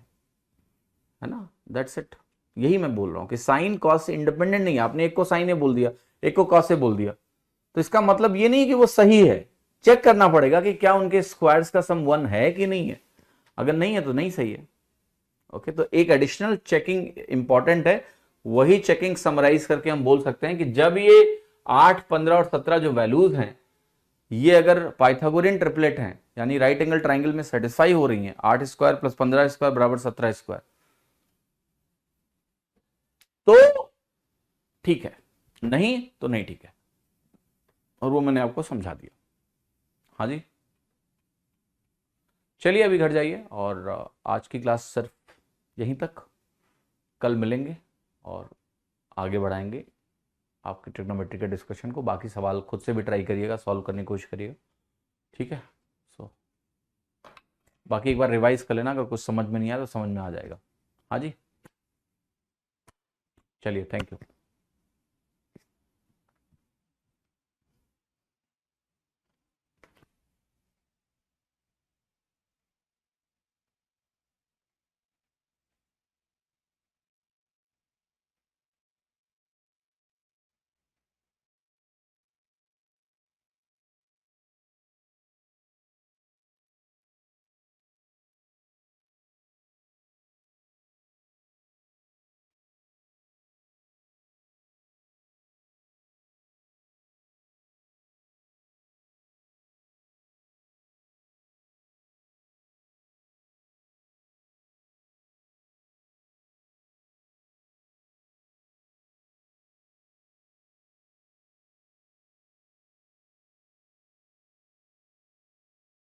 है ना, दैट्स इट। यही मैं बोल रहा हूं कि साइन cos से इंडिपेंडेंट नहीं है। आपने एक को साइन A बोल दिया, एक को cos A बोल दिया, तो इसका मतलब ये नहीं कि वो सही है। चेक करना पड़ेगा कि क्या उनके स्क्वायर्स का सम 1 है कि नहीं है। अगर नहीं है तो नहीं सही है। ओके, तो एक एडिशनल चेकिंग इंपॉर्टेंट है। वही चेकिंग समराइज करके हम बोल सकते हैं कि जब ये 8, 15 और 17 जो वैल्यूज हैं, ये अगर पाइथागोरियन ट्रिपलेट हैं, यानी राइट एंगल ट्राइंगल में सेटिस्फाई हो रही हैं, 8 स्क्वायर प्लस 15 स्क्वायर बराबर 17 स्क्वायर, तो ठीक है, नहीं तो नहीं ठीक है। और वो मैंने आपको समझा दिया। हाँ जी, चलिए अभी घर जाइए, और आज की क्लास सिर्फ यहीं तक। कल मिलेंगे और आगे बढ़ाएंगे आपके ट्रिग्नोमेट्री के डिस्कशन को। बाकी सवाल खुद से भी ट्राई करिएगा, सॉल्व करने की कोशिश करिएगा। ठीक है, सो बाकी एक बार रिवाइज कर लेना, अगर कुछ समझ में नहीं आया तो समझ में आ जाएगा। हाँ जी, चलिए, थैंक यू।